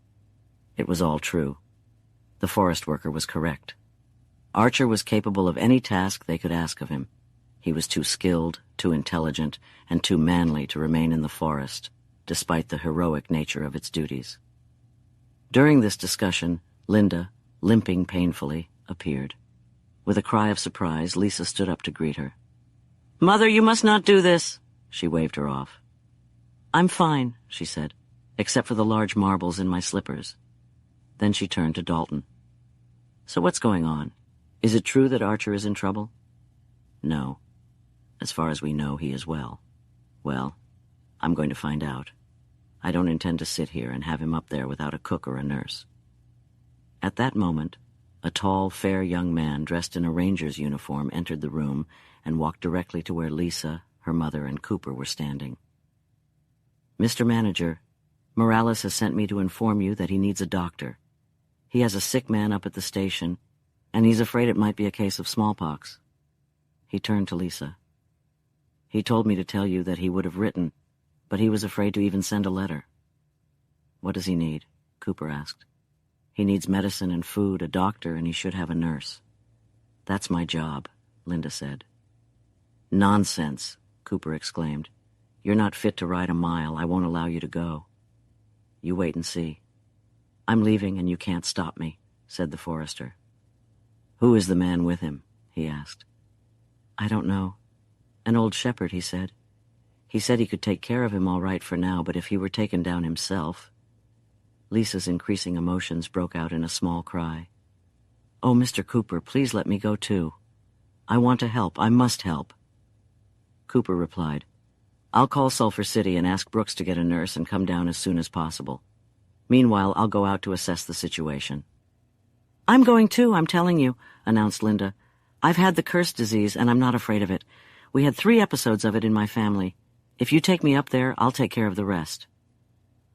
It was all true. The forest worker was correct. Archer was capable of any task they could ask of him. He was too skilled, too intelligent, and too manly to remain in the forest, despite the heroic nature of its duties. During this discussion, Linda, limping painfully, appeared. With a cry of surprise, Lisa stood up to greet her. Mother, you must not do this, she waved her off. I'm fine, she said, except for the large marbles in my slippers. Then she turned to Dalton. So what's going on? Is it true that Archer is in trouble? No. As far as we know, he is well. Well, I'm going to find out. I don't intend to sit here and have him up there without a cook or a nurse. At that moment, a tall, fair young man dressed in a ranger's uniform entered the room and walked directly to where Lisa, her mother, and Cooper were standing. Mr. Manager, Morales has sent me to inform you that he needs a doctor. He has a sick man up at the station, and he's afraid it might be a case of smallpox. He turned to Lisa. He told me to tell you that he would have written, but he was afraid to even send a letter. What does he need? Cooper asked. He needs medicine and food, a doctor, and he should have a nurse. That's my job, Linda said. Nonsense, Cooper exclaimed. You're not fit to ride a mile. I won't allow you to go. You wait and see. I'm leaving and you can't stop me, said the forester. Who is the man with him? He asked. I don't know. An old shepherd, he said. He said he could take care of him all right for now, but if he were taken down himself... Lisa's increasing emotions broke out in a small cry. "Oh, Mr. Cooper, please let me go too. I want to help. I must help." Cooper replied, "I'll call Sulphur City and ask Brooks to get a nurse and come down as soon as possible. Meanwhile, I'll go out to assess the situation." "I'm going too, I'm telling you," announced Linda. "I've had the curse disease, and I'm not afraid of it. We had 3 episodes of it in my family. If you take me up there, I'll take care of the rest."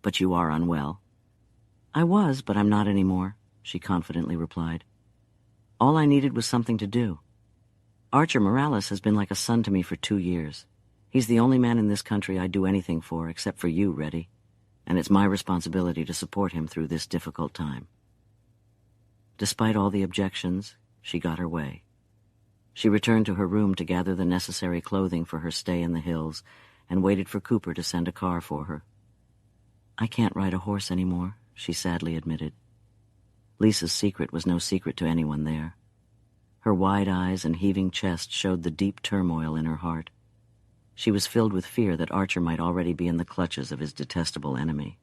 "But you are unwell." "I was, but I'm not anymore," she confidently replied. "All I needed was something to do. Archer Morales has been like a son to me for 2 years. He's the only man in this country I'd do anything for, except for you, Reddy, and it's my responsibility to support him through this difficult time." Despite all the objections, she got her way. She returned to her room to gather the necessary clothing for her stay in the hills and waited for Cooper to send a car for her. "I can't ride a horse anymore," she sadly admitted. Lisa's secret was no secret to anyone there. Her wide eyes and heaving chest showed the deep turmoil in her heart. She was filled with fear that Archer might already be in the clutches of his detestable enemy.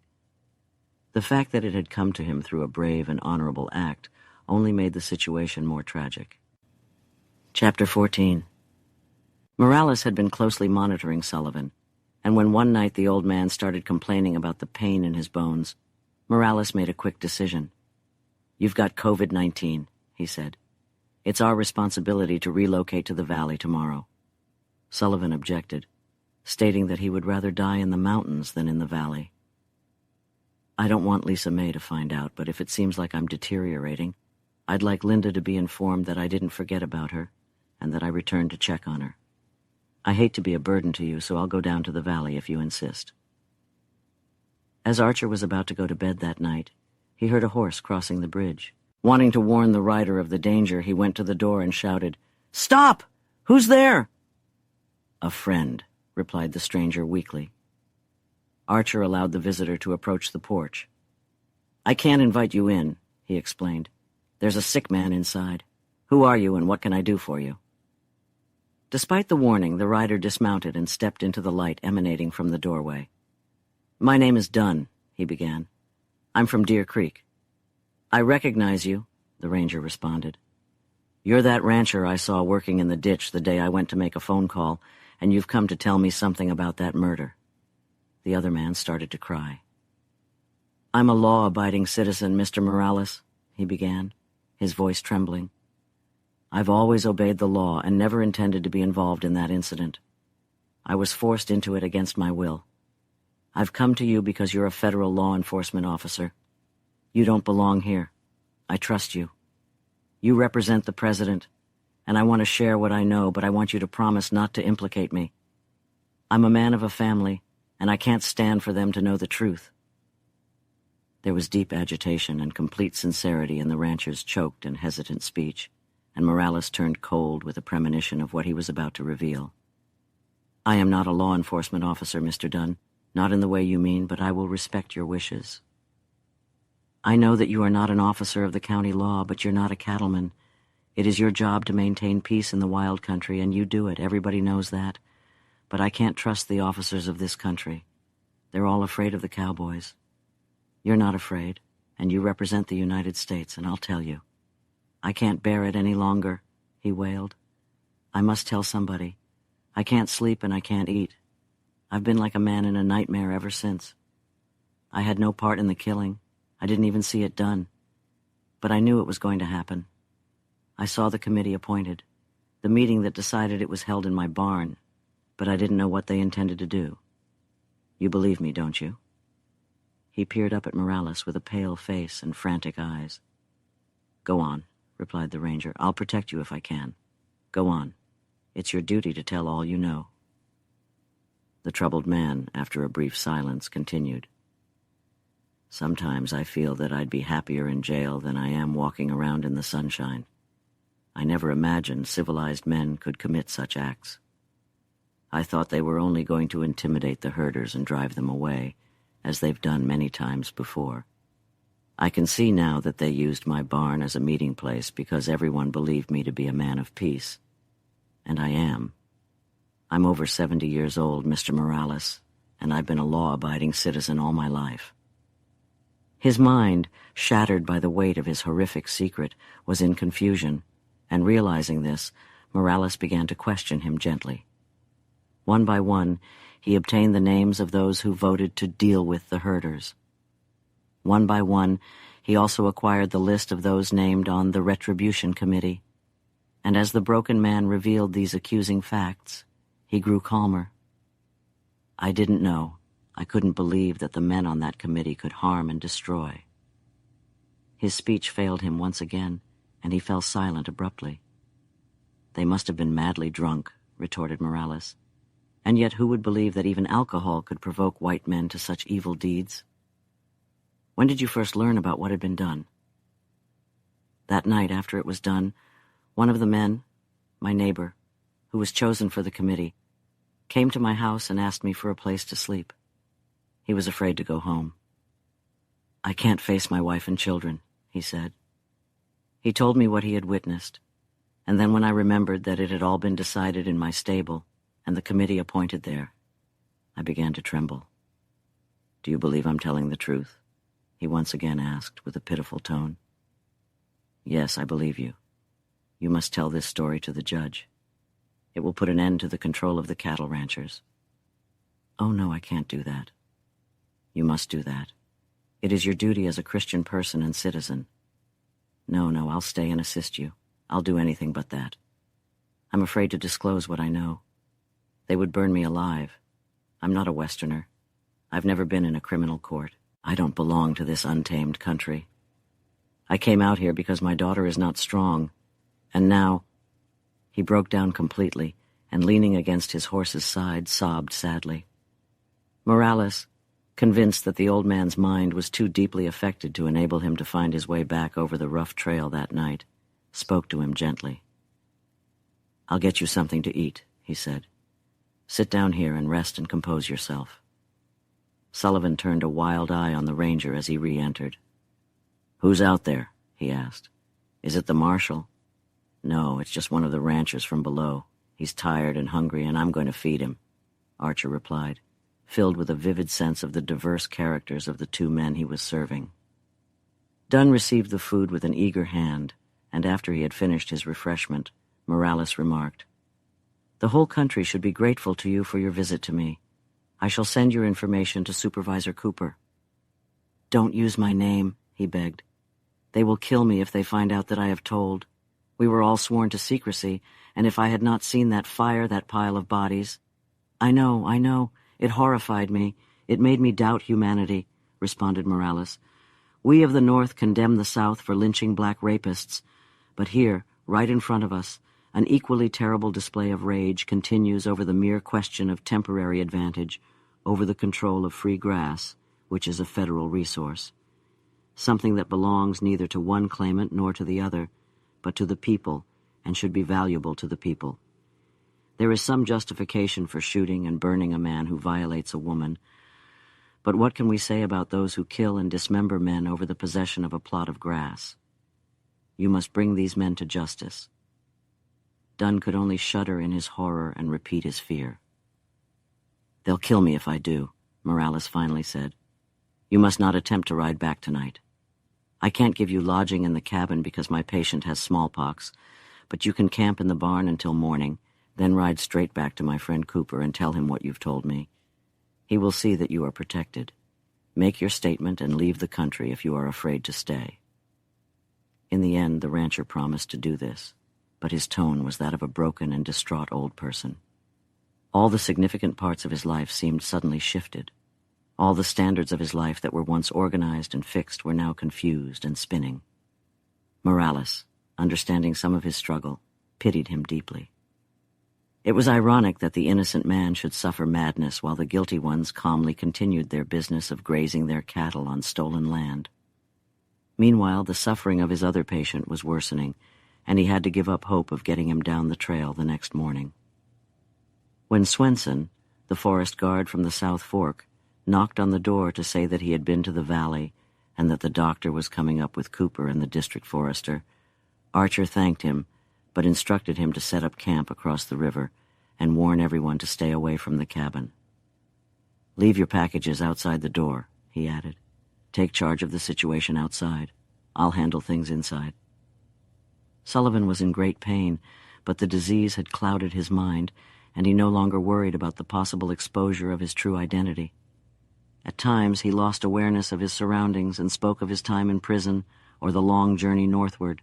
The fact that it had come to him through a brave and honorable act only made the situation more tragic. Chapter 14. Morales had been closely monitoring Sullivan, and when one night the old man started complaining about the pain in his bones, Morales made a quick decision. "You've got COVID-19, he said. "It's our responsibility to relocate to the valley tomorrow." Sullivan objected, stating that he would rather die in the mountains than in the valley. "I don't want Lisa May to find out, but if it seems like I'm deteriorating, I'd like Linda to be informed that I didn't forget about her and that I returned to check on her. I hate to be a burden to you, so I'll go down to the valley if you insist." As Archer was about to go to bed that night, he heard a horse crossing the bridge. Wanting to warn the rider of the danger, he went to the door and shouted, "Stop! Who's there?" "A friend," replied the stranger weakly. Archer allowed the visitor to approach the porch. "I can't invite you in," he explained. "There's a sick man inside. Who are you and what can I do for you?" Despite the warning, the rider dismounted and stepped into the light emanating from the doorway. "My name is Dunn," he began. "I'm from Deer Creek." "I recognize you," the ranger responded. "You're that rancher I saw working in the ditch the day I went to make a phone call, and you've come to tell me something about that murder." The other man started to cry. "I'm a law-abiding citizen, Mr. Morales," he began, his voice trembling. "I've always obeyed the law and never intended to be involved in that incident. I was forced into it against my will. I've come to you because you're a federal law enforcement officer. You don't belong here. I trust you. You represent the president, and I want to share what I know, but I want you to promise not to implicate me. I'm a man of a family, and I can't stand for them to know the truth." There was deep agitation and complete sincerity in the rancher's choked and hesitant speech, and Morales turned cold with a premonition of what he was about to reveal. "I am not a law enforcement officer, Mr. Dunn, not in the way you mean, but I will respect your wishes. I know that you are not an officer of the county law, but you're not a cattleman. It is your job to maintain peace in the wild country, and you do it. Everybody knows that. But I can't trust the officers of this country. They're all afraid of the cowboys. You're not afraid, and you represent the United States, and I'll tell you. I can't bear it any longer," he wailed. "I must tell somebody. I can't sleep and I can't eat. I've been like a man in a nightmare ever since. I had no part in the killing. I didn't even see it done. But I knew it was going to happen. I saw the committee appointed, the meeting that decided it was held in my barn, but I didn't know what they intended to do. You believe me, don't you?" He peered up at Morales with a pale face and frantic eyes. "Go on," replied the ranger. "I'll protect you if I can. Go on. It's your duty to tell all you know." The troubled man, after a brief silence, continued. "Sometimes I feel that I'd be happier in jail than I am walking around in the sunshine. I never imagined civilized men could commit such acts. I thought they were only going to intimidate the herders and drive them away, as they've done many times before. I can see now that they used my barn as a meeting place because everyone believed me to be a man of peace. And I am. I'm over 70 years old, Mr. Morales, and I've been a law-abiding citizen all my life." His mind, shattered by the weight of his horrific secret, was in confusion, and realizing this, Morales began to question him gently. One by one, he obtained the names of those who voted to deal with the herders. One by one, he also acquired the list of those named on the Retribution Committee, and as the broken man revealed these accusing facts, he grew calmer. "I didn't know. I couldn't believe that the men on that committee could harm and destroy." His speech failed him once again, and he fell silent abruptly. "They must have been madly drunk," retorted Morales. "And yet who would believe that even alcohol could provoke white men to such evil deeds? When did you first learn about what had been done?" "That night after it was done, one of the men, my neighbor, who was chosen for the committee, came to my house and asked me for a place to sleep. He was afraid to go home. 'I can't face my wife and children,' he said. He told me what he had witnessed, and then when I remembered that it had all been decided in my stable and the committee appointed there, I began to tremble. 'Do you believe I'm telling the truth?' he once again asked with a pitiful tone. 'Yes, I believe you. You must tell this story to the judge. It will put an end to the control of the cattle ranchers.' 'Oh, no, I can't do that.' 'You must do that. It is your duty as a Christian person and citizen.' 'No, I'll stay and assist you. I'll do anything but that. I'm afraid to disclose what I know. They would burn me alive. I'm not a Westerner. I've never been in a criminal court. I don't belong to this untamed country. I came out here because my daughter is not strong, and now—" He broke down completely, and leaning against his horse's side, sobbed sadly. Morales, convinced that the old man's mind was too deeply affected to enable him to find his way back over the rough trail that night, spoke to him gently. "I'll get you something to eat," he said. "Sit down here and rest and compose yourself." Sullivan turned a wild eye on the ranger as he re-entered. "Who's out there?" he asked. "Is it the marshal?" "No, it's just one of the ranchers from below. He's tired and hungry, and I'm going to feed him," Archer replied, filled with a vivid sense of the diverse characters of the two men he was serving. Dunn received the food with an eager hand, and after he had finished his refreshment, Morales remarked, "The whole country should be grateful to you for your visit to me. I shall send your information to Supervisor Cooper." "Don't use my name," he begged. "They will kill me if they find out that I have told. We were all sworn to secrecy, and if I had not seen that fire, that pile of bodies—" I know. It horrified me. It made me doubt humanity," responded Morales. "We of the North condemn the South for lynching black rapists, but here, right in front of us, an equally terrible display of rage continues over the mere question of temporary advantage, over the control of free grass, which is a federal resource. Something that belongs neither to one claimant nor to the other, but to the people, and should be valuable to the people. There is some justification for shooting and burning a man who violates a woman, but what can we say about those who kill and dismember men over the possession of a plot of grass? You must bring these men to justice." Dunn could only shudder in his horror and repeat his fear. "They'll kill me if I do," Morales finally said. "You must not attempt to ride back tonight. I can't give you lodging in the cabin because my patient has smallpox, but you can camp in the barn until morning, then ride straight back to my friend Cooper and tell him what you've told me. He will see that you are protected. Make your statement and leave the country if you are afraid to stay." In the end, the rancher promised to do this, but his tone was that of a broken and distraught old person. All the significant parts of his life seemed suddenly shifted. All the standards of his life that were once organized and fixed were now confused and spinning. Morales, understanding some of his struggle, pitied him deeply. It was ironic that the innocent man should suffer madness while the guilty ones calmly continued their business of grazing their cattle on stolen land. Meanwhile, the suffering of his other patient was worsening, and he had to give up hope of getting him down the trail the next morning. When Swenson, the forest guard from the South Fork, knocked on the door to say that he had been to the valley and that the doctor was coming up with Cooper and the district forester, Archer thanked him, but instructed him to set up camp across the river and warn everyone to stay away from the cabin. "Leave your packages outside the door," he added. "Take charge of the situation outside. I'll handle things inside." Sullivan was in great pain, but the disease had clouded his mind, and he no longer worried about the possible exposure of his true identity. At times he lost awareness of his surroundings and spoke of his time in prison or the long journey northward.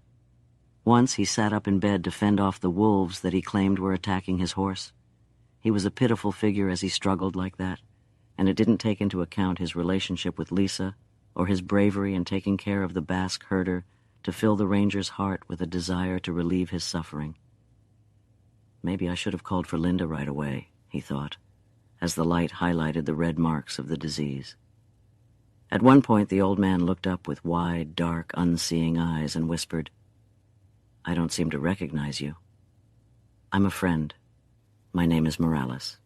Once he sat up in bed to fend off the wolves that he claimed were attacking his horse. He was a pitiful figure as he struggled like that, and it didn't take into account his relationship with Lisa or his bravery in taking care of the Basque herder to fill the ranger's heart with a desire to relieve his suffering. "Maybe I should have called for Linda right away," he thought, as the light highlighted the red marks of the disease. At one point, the old man looked up with wide, dark, unseeing eyes and whispered, "I don't seem to recognize you." "I'm a friend. My name is Morales."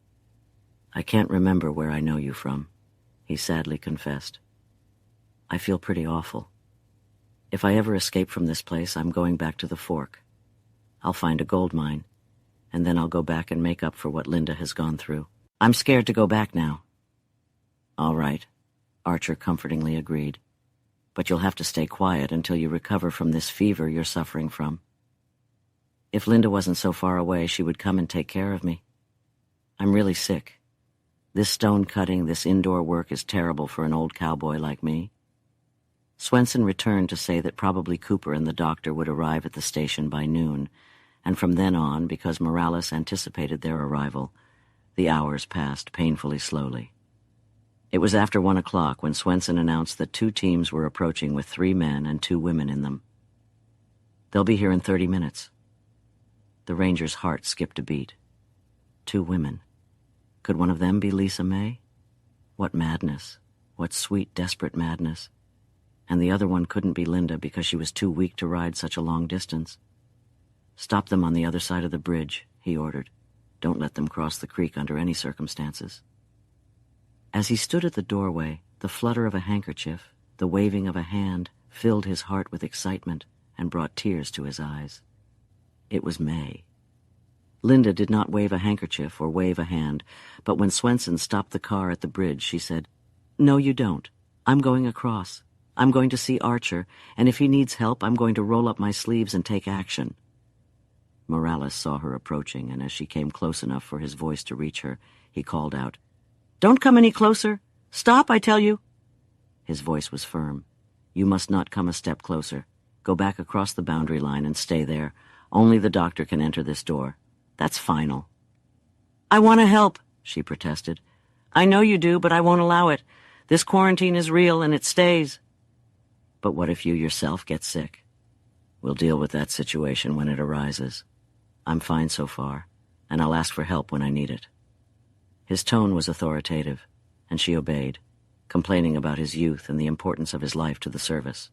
"I can't remember where I know you from," he sadly confessed. "I feel pretty awful. If I ever escape from this place, I'm going back to the Fork. I'll find a gold mine, and then I'll go back and make up for what Linda has gone through. I'm scared to go back now." "All right," Archer comfortingly agreed. "But you'll have to stay quiet until you recover from this fever you're suffering from. If Linda wasn't so far away, she would come and take care of me. I'm really sick. This stone cutting, this indoor work is terrible for an old cowboy like me." Swenson returned to say that probably Cooper and the doctor would arrive at the station by noon, and from then on, because Morales anticipated their arrival, the hours passed painfully slowly. It was after 1 o'clock when Swenson announced that 2 teams were approaching with 3 men and 2 women in them. "They'll be here in 30 minutes. The ranger's heart skipped a beat. 2 women. Could one of them be Lisa May? What madness. What sweet, desperate madness. And the other one couldn't be Linda because she was too weak to ride such a long distance. "Stop them on the other side of the bridge," he ordered. "Don't let them cross the creek under any circumstances." As he stood at the doorway, the flutter of a handkerchief, the waving of a hand, filled his heart with excitement and brought tears to his eyes. It was May. Linda did not wave a handkerchief or wave a hand, but when Swenson stopped the car at the bridge, she said, "No, you don't. I'm going across. I'm going to see Archer, and if he needs help, I'm going to roll up my sleeves and take action." Morales saw her approaching, and as she came close enough for his voice to reach her, he called out, "Don't come any closer! Stop, I tell you!" His voice was firm. "You must not come a step closer. Go back across the boundary line and stay there. Only the doctor can enter this door. That's final." "I want to help," she protested. "I know you do, but I won't allow it. This quarantine is real, and it stays." "But what if you yourself get sick?" "We'll deal with that situation when it arises. I'm fine so far, and I'll ask for help when I need it." His tone was authoritative, and she obeyed, complaining about his youth and the importance of his life to the service.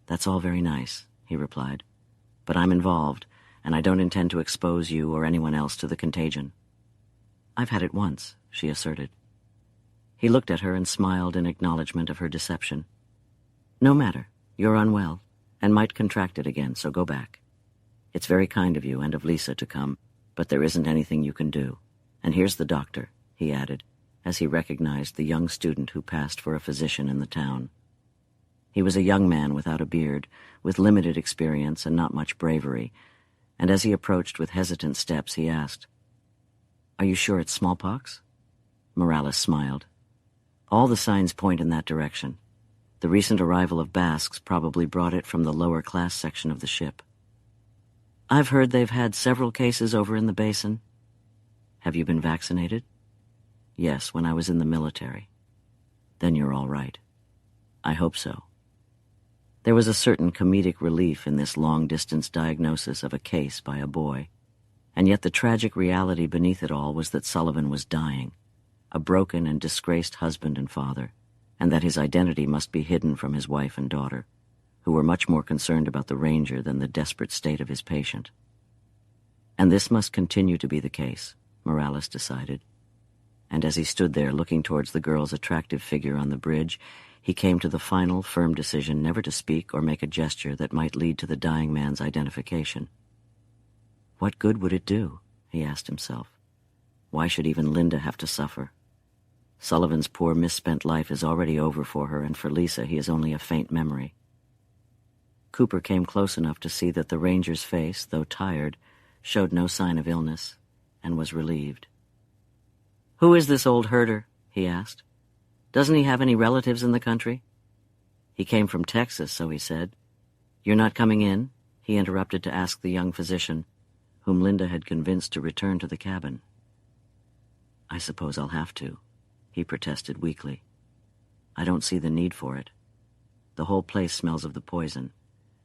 "That's all very nice," he replied, "but I'm involved, and I don't intend to expose you or anyone else to the contagion." "I've had it once," she asserted. He looked at her and smiled in acknowledgement of her deception. "No matter. You're unwell, and might contract it again, so go back. It's very kind of you and of Lisa to come, but there isn't anything you can do. And here's the doctor," he added, as he recognized the young student who passed for a physician in the town. He was a young man without a beard, with limited experience and not much bravery, and as he approached with hesitant steps, he asked, "Are you sure it's smallpox?" Morales smiled. "All the signs point in that direction. The recent arrival of Basques probably brought it from the lower class section of the ship. I've heard they've had several cases over in the basin." "Have you been vaccinated?" "Yes, when I was in the military." "Then you're all right." "I hope so." There was a certain comedic relief in this long-distance diagnosis of a case by a boy, and yet the tragic reality beneath it all was that Sullivan was dying, a broken and disgraced husband and father, and that his identity must be hidden from his wife and daughter, who were much more concerned about the ranger than the desperate state of his patient. And this must continue to be the case, Morales decided. And as he stood there looking towards the girl's attractive figure on the bridge, he came to the final, firm decision never to speak or make a gesture that might lead to the dying man's identification. What good would it do? He asked himself. Why should even Linda have to suffer? Sullivan's poor misspent life is already over for her, and for Lisa he is only a faint memory. Cooper came close enough to see that the ranger's face, though tired, showed no sign of illness, and was relieved. "Who is this old herder?" he asked. "Doesn't he have any relatives in the country?" "He came from Texas, so he said." "You're not coming in?" he interrupted to ask the young physician, whom Linda had convinced to return to the cabin. "I suppose I'll have to," he protested weakly. "I don't see the need for it. The whole place smells of the poison,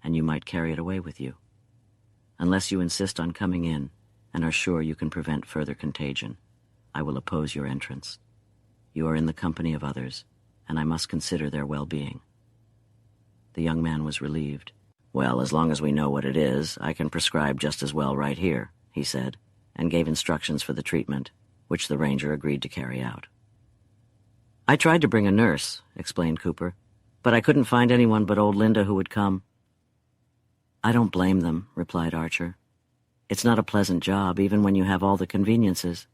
and you might carry it away with you. Unless you insist on coming in and are sure you can prevent further contagion, I will oppose your entrance. You are in the company of others, and I must consider their well-being." The young man was relieved. "Well, as long as we know what it is, I can prescribe just as well right here," he said, and gave instructions for the treatment, which the ranger agreed to carry out. "I tried to bring a nurse," explained Cooper, "but I couldn't find anyone but old Linda who would come." "I don't blame them," replied Archer. "It's not a pleasant job, even when you have all the conveniences."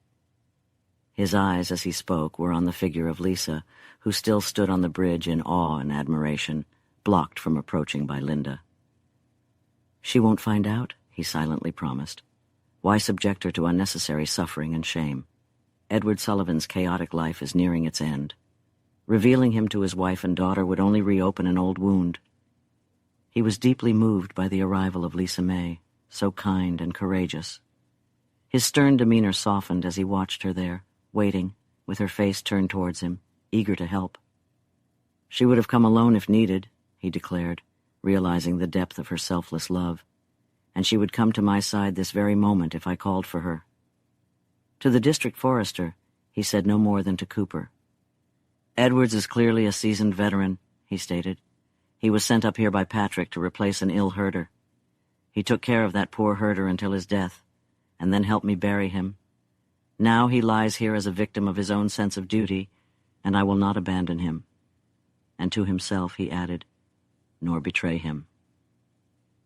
His eyes, as he spoke, were on the figure of Lisa, who still stood on the bridge in awe and admiration, blocked from approaching by Linda. "She won't find out," he silently promised. "Why subject her to unnecessary suffering and shame? Edward Sullivan's chaotic life is nearing its end. Revealing him to his wife and daughter would only reopen an old wound." He was deeply moved by the arrival of Lisa May, so kind and courageous. His stern demeanor softened as he watched her there, waiting, with her face turned towards him, eager to help. "She would have come alone if needed," he declared, realizing the depth of her selfless love, "and she would come to my side this very moment if I called for her." To the district forester, he said no more than to Cooper. "Edwards is clearly a seasoned veteran," he stated. "He was sent up here by Patrick to replace an ill herder. He took care of that poor herder until his death, and then helped me bury him. Now he lies here as a victim of his own sense of duty, and I will not abandon him." And to himself he added, "Nor betray him."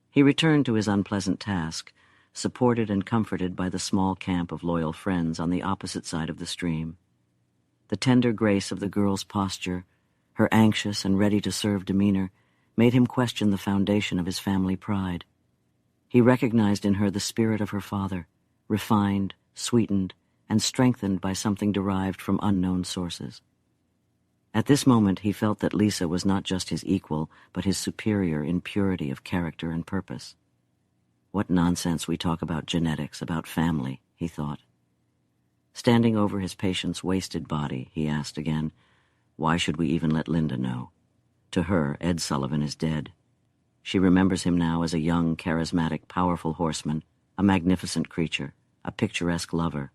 He returned to his unpleasant task, supported and comforted by the small camp of loyal friends on the opposite side of the stream. The tender grace of the girl's posture, her anxious and ready-to-serve demeanor, made him question the foundation of his family pride. He recognized in her the spirit of her father, refined, sweetened, and strengthened by something derived from unknown sources. At this moment he felt that Lisa was not just his equal, but his superior in purity of character and purpose. What nonsense we talk about genetics, about family, he thought. Standing over his patient's wasted body, he asked again, "Why should we even let Linda know? To her, Ed Sullivan is dead. She remembers him now as a young, charismatic, powerful horseman, a magnificent creature, a picturesque lover.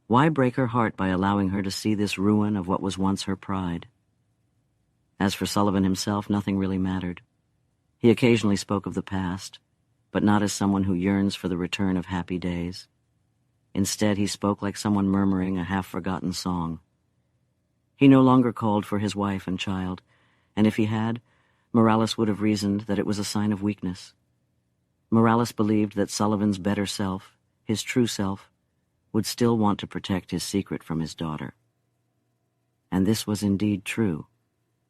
Why break her heart by allowing her to see this ruin of what was once her pride?" As for Sullivan himself, nothing really mattered. He occasionally spoke of the past, but not as someone who yearns for the return of happy days. Instead, he spoke like someone murmuring a half-forgotten song. He no longer called for his wife and child, and if he had, Morales would have reasoned that it was a sign of weakness. Morales believed that Sullivan's better self, his true self, would still want to protect his secret from his daughter. And this was indeed true,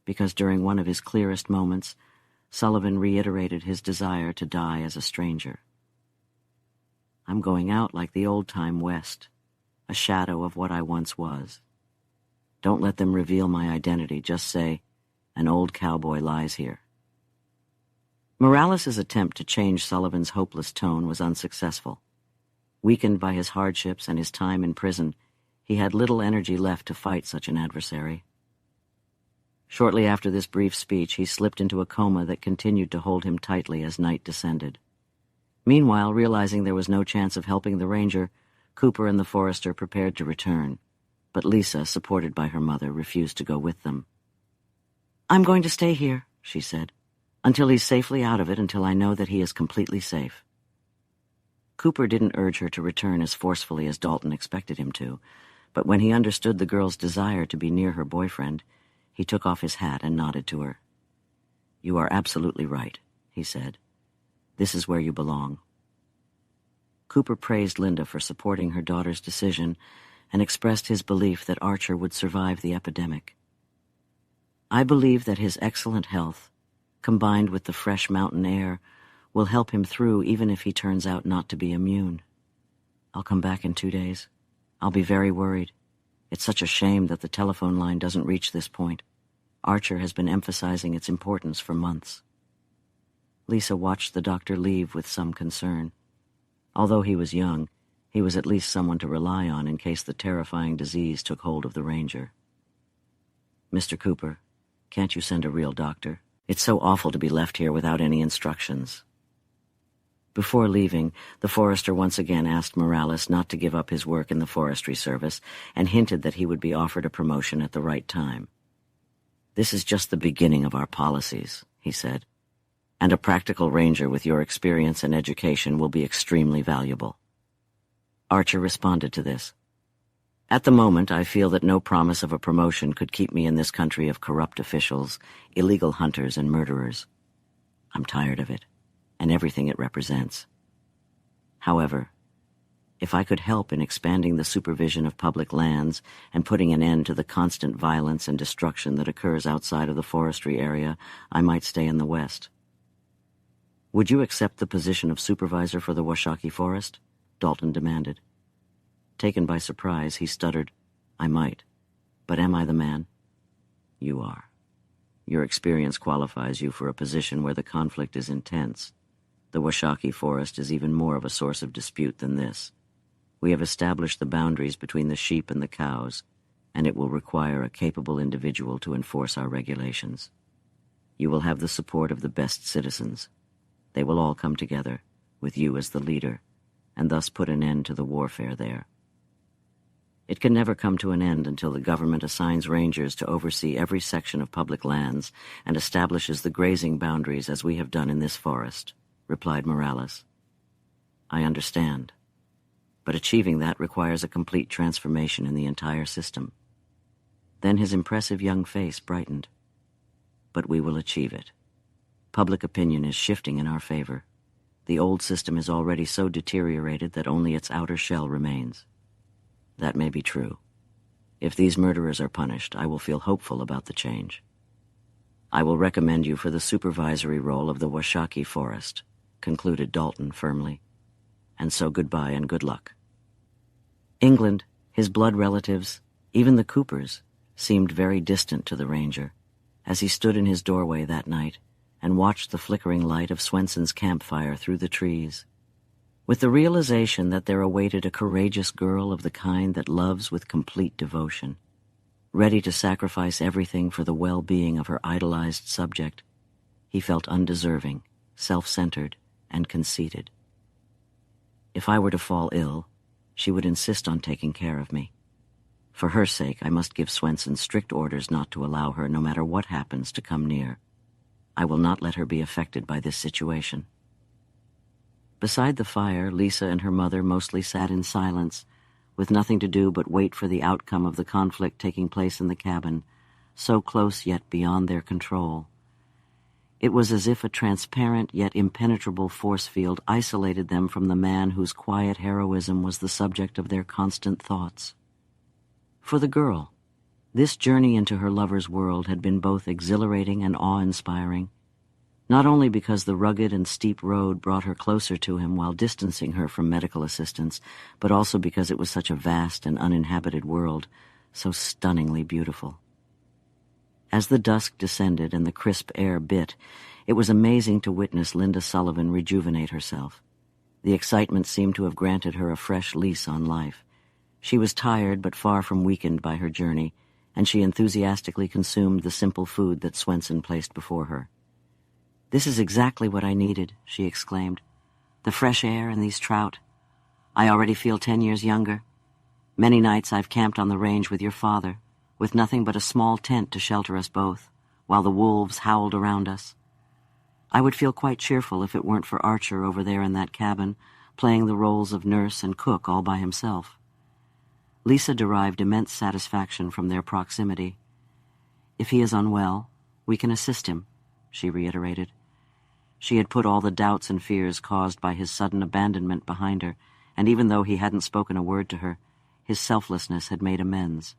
because during one of his clearest moments, Sullivan reiterated his desire to die as a stranger. "I'm going out like the old-time West, a shadow of what I once was. Don't let them reveal my identity, just say, 'An old cowboy lies here.'" Morales's attempt to change Sullivan's hopeless tone was unsuccessful. Weakened by his hardships and his time in prison, he had little energy left to fight such an adversary. Shortly after this brief speech, he slipped into a coma that continued to hold him tightly as night descended. Meanwhile, realizing there was no chance of helping the ranger, Cooper and the forester prepared to return, but Lisa, supported by her mother, refused to go with them. "I'm going to stay here," she said, "until he's safely out of it, until I know that he is completely safe." Cooper didn't urge her to return as forcefully as Dalton expected him to, but when he understood the girl's desire to be near her boyfriend, he took off his hat and nodded to her. "You are absolutely right," he said. "This is where you belong." Cooper praised Linda for supporting her daughter's decision and expressed his belief that Archer would survive the epidemic. I believe that his excellent health, combined with the fresh mountain air, will help him through even if he turns out not to be immune. I'll come back in 2 days. I'll be very worried. It's such a shame that the telephone line doesn't reach this point. Archer has been emphasizing its importance for months. Lisa watched the doctor leave with some concern. Although he was young, he was at least someone to rely on in case the terrifying disease took hold of the ranger. "Mr. Cooper, can't you send a real doctor? It's so awful to be left here without any instructions." Before leaving, the forester once again asked Morales not to give up his work in the forestry service and hinted that he would be offered a promotion at the right time. "This is just the beginning of our policies," he said, "and a practical ranger with your experience and education will be extremely valuable." Archer responded to this. "At the moment, I feel that no promise of a promotion could keep me in this country of corrupt officials, illegal hunters, and murderers. I'm tired of it, and everything it represents. However, if I could help in expanding the supervision of public lands and putting an end to the constant violence and destruction that occurs outside of the forestry area, I might stay in the West." "Would you accept the position of supervisor for the Washakie Forest?" Dalton demanded. Taken by surprise, he stuttered, "I might. But am I the man?" "You are. Your experience qualifies you for a position where the conflict is intense. The Washakie Forest is even more of a source of dispute than this. We have established the boundaries between the sheep and the cows, and it will require a capable individual to enforce our regulations. You will have the support of the best citizens. They will all come together, with you as the leader, and thus put an end to the warfare there. It can never come to an end until the government assigns rangers to oversee every section of public lands and establishes the grazing boundaries as we have done in this forest," replied Morales. "I understand. But achieving that requires a complete transformation in the entire system." Then his impressive young face brightened. "But we will achieve it. Public opinion is shifting in our favor. The old system is already so deteriorated that only its outer shell remains. That may be true. If these murderers are punished, I will feel hopeful about the change. I will recommend you for the supervisory role of the Washakie Forest," concluded Dalton firmly. "And so goodbye and good luck." England, his blood relatives, even the Coopers, seemed very distant to the ranger as he stood in his doorway that night and watched the flickering light of Swenson's campfire through the trees. With the realization that there awaited a courageous girl of the kind that loves with complete devotion, ready to sacrifice everything for the well-being of her idolized subject, he felt undeserving, self-centered, and conceited. If I were to fall ill, she would insist on taking care of me. For her sake, I must give Swenson strict orders not to allow her, no matter what happens, to come near. I will not let her be affected by this situation. Beside the fire, Lisa and her mother mostly sat in silence, with nothing to do but wait for the outcome of the conflict taking place in the cabin, so close yet beyond their control. It was as if a transparent yet impenetrable force field isolated them from the man whose quiet heroism was the subject of their constant thoughts. For the girl, this journey into her lover's world had been both exhilarating and awe-inspiring, not only because the rugged and steep road brought her closer to him while distancing her from medical assistance, but also because it was such a vast and uninhabited world, so stunningly beautiful. As the dusk descended and the crisp air bit, it was amazing to witness Linda Sullivan rejuvenate herself. The excitement seemed to have granted her a fresh lease on life. She was tired but far from weakened by her journey, and she enthusiastically consumed the simple food that Swenson placed before her. "This is exactly what I needed," she exclaimed. "The fresh air and these trout. I already feel 10 years younger. Many nights I've camped on the range with your father, with nothing but a small tent to shelter us both, while the wolves howled around us. I would feel quite cheerful if it weren't for Archer over there in that cabin, playing the roles of nurse and cook all by himself." Lisa derived immense satisfaction from their proximity. "If he is unwell, we can assist him," she reiterated. She had put all the doubts and fears caused by his sudden abandonment behind her, and even though he hadn't spoken a word to her, His selflessness had made amends.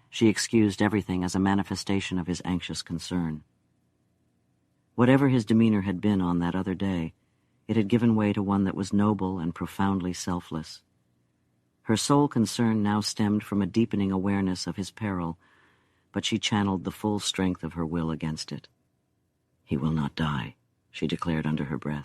She excused everything as a manifestation of his anxious concern. Whatever his demeanor had been on that other day, it had given way to one that was noble and profoundly selfless. Her sole concern now stemmed from a deepening awareness of his peril, but she channeled the full strength of her will against it. "He will not die," she declared under her breath.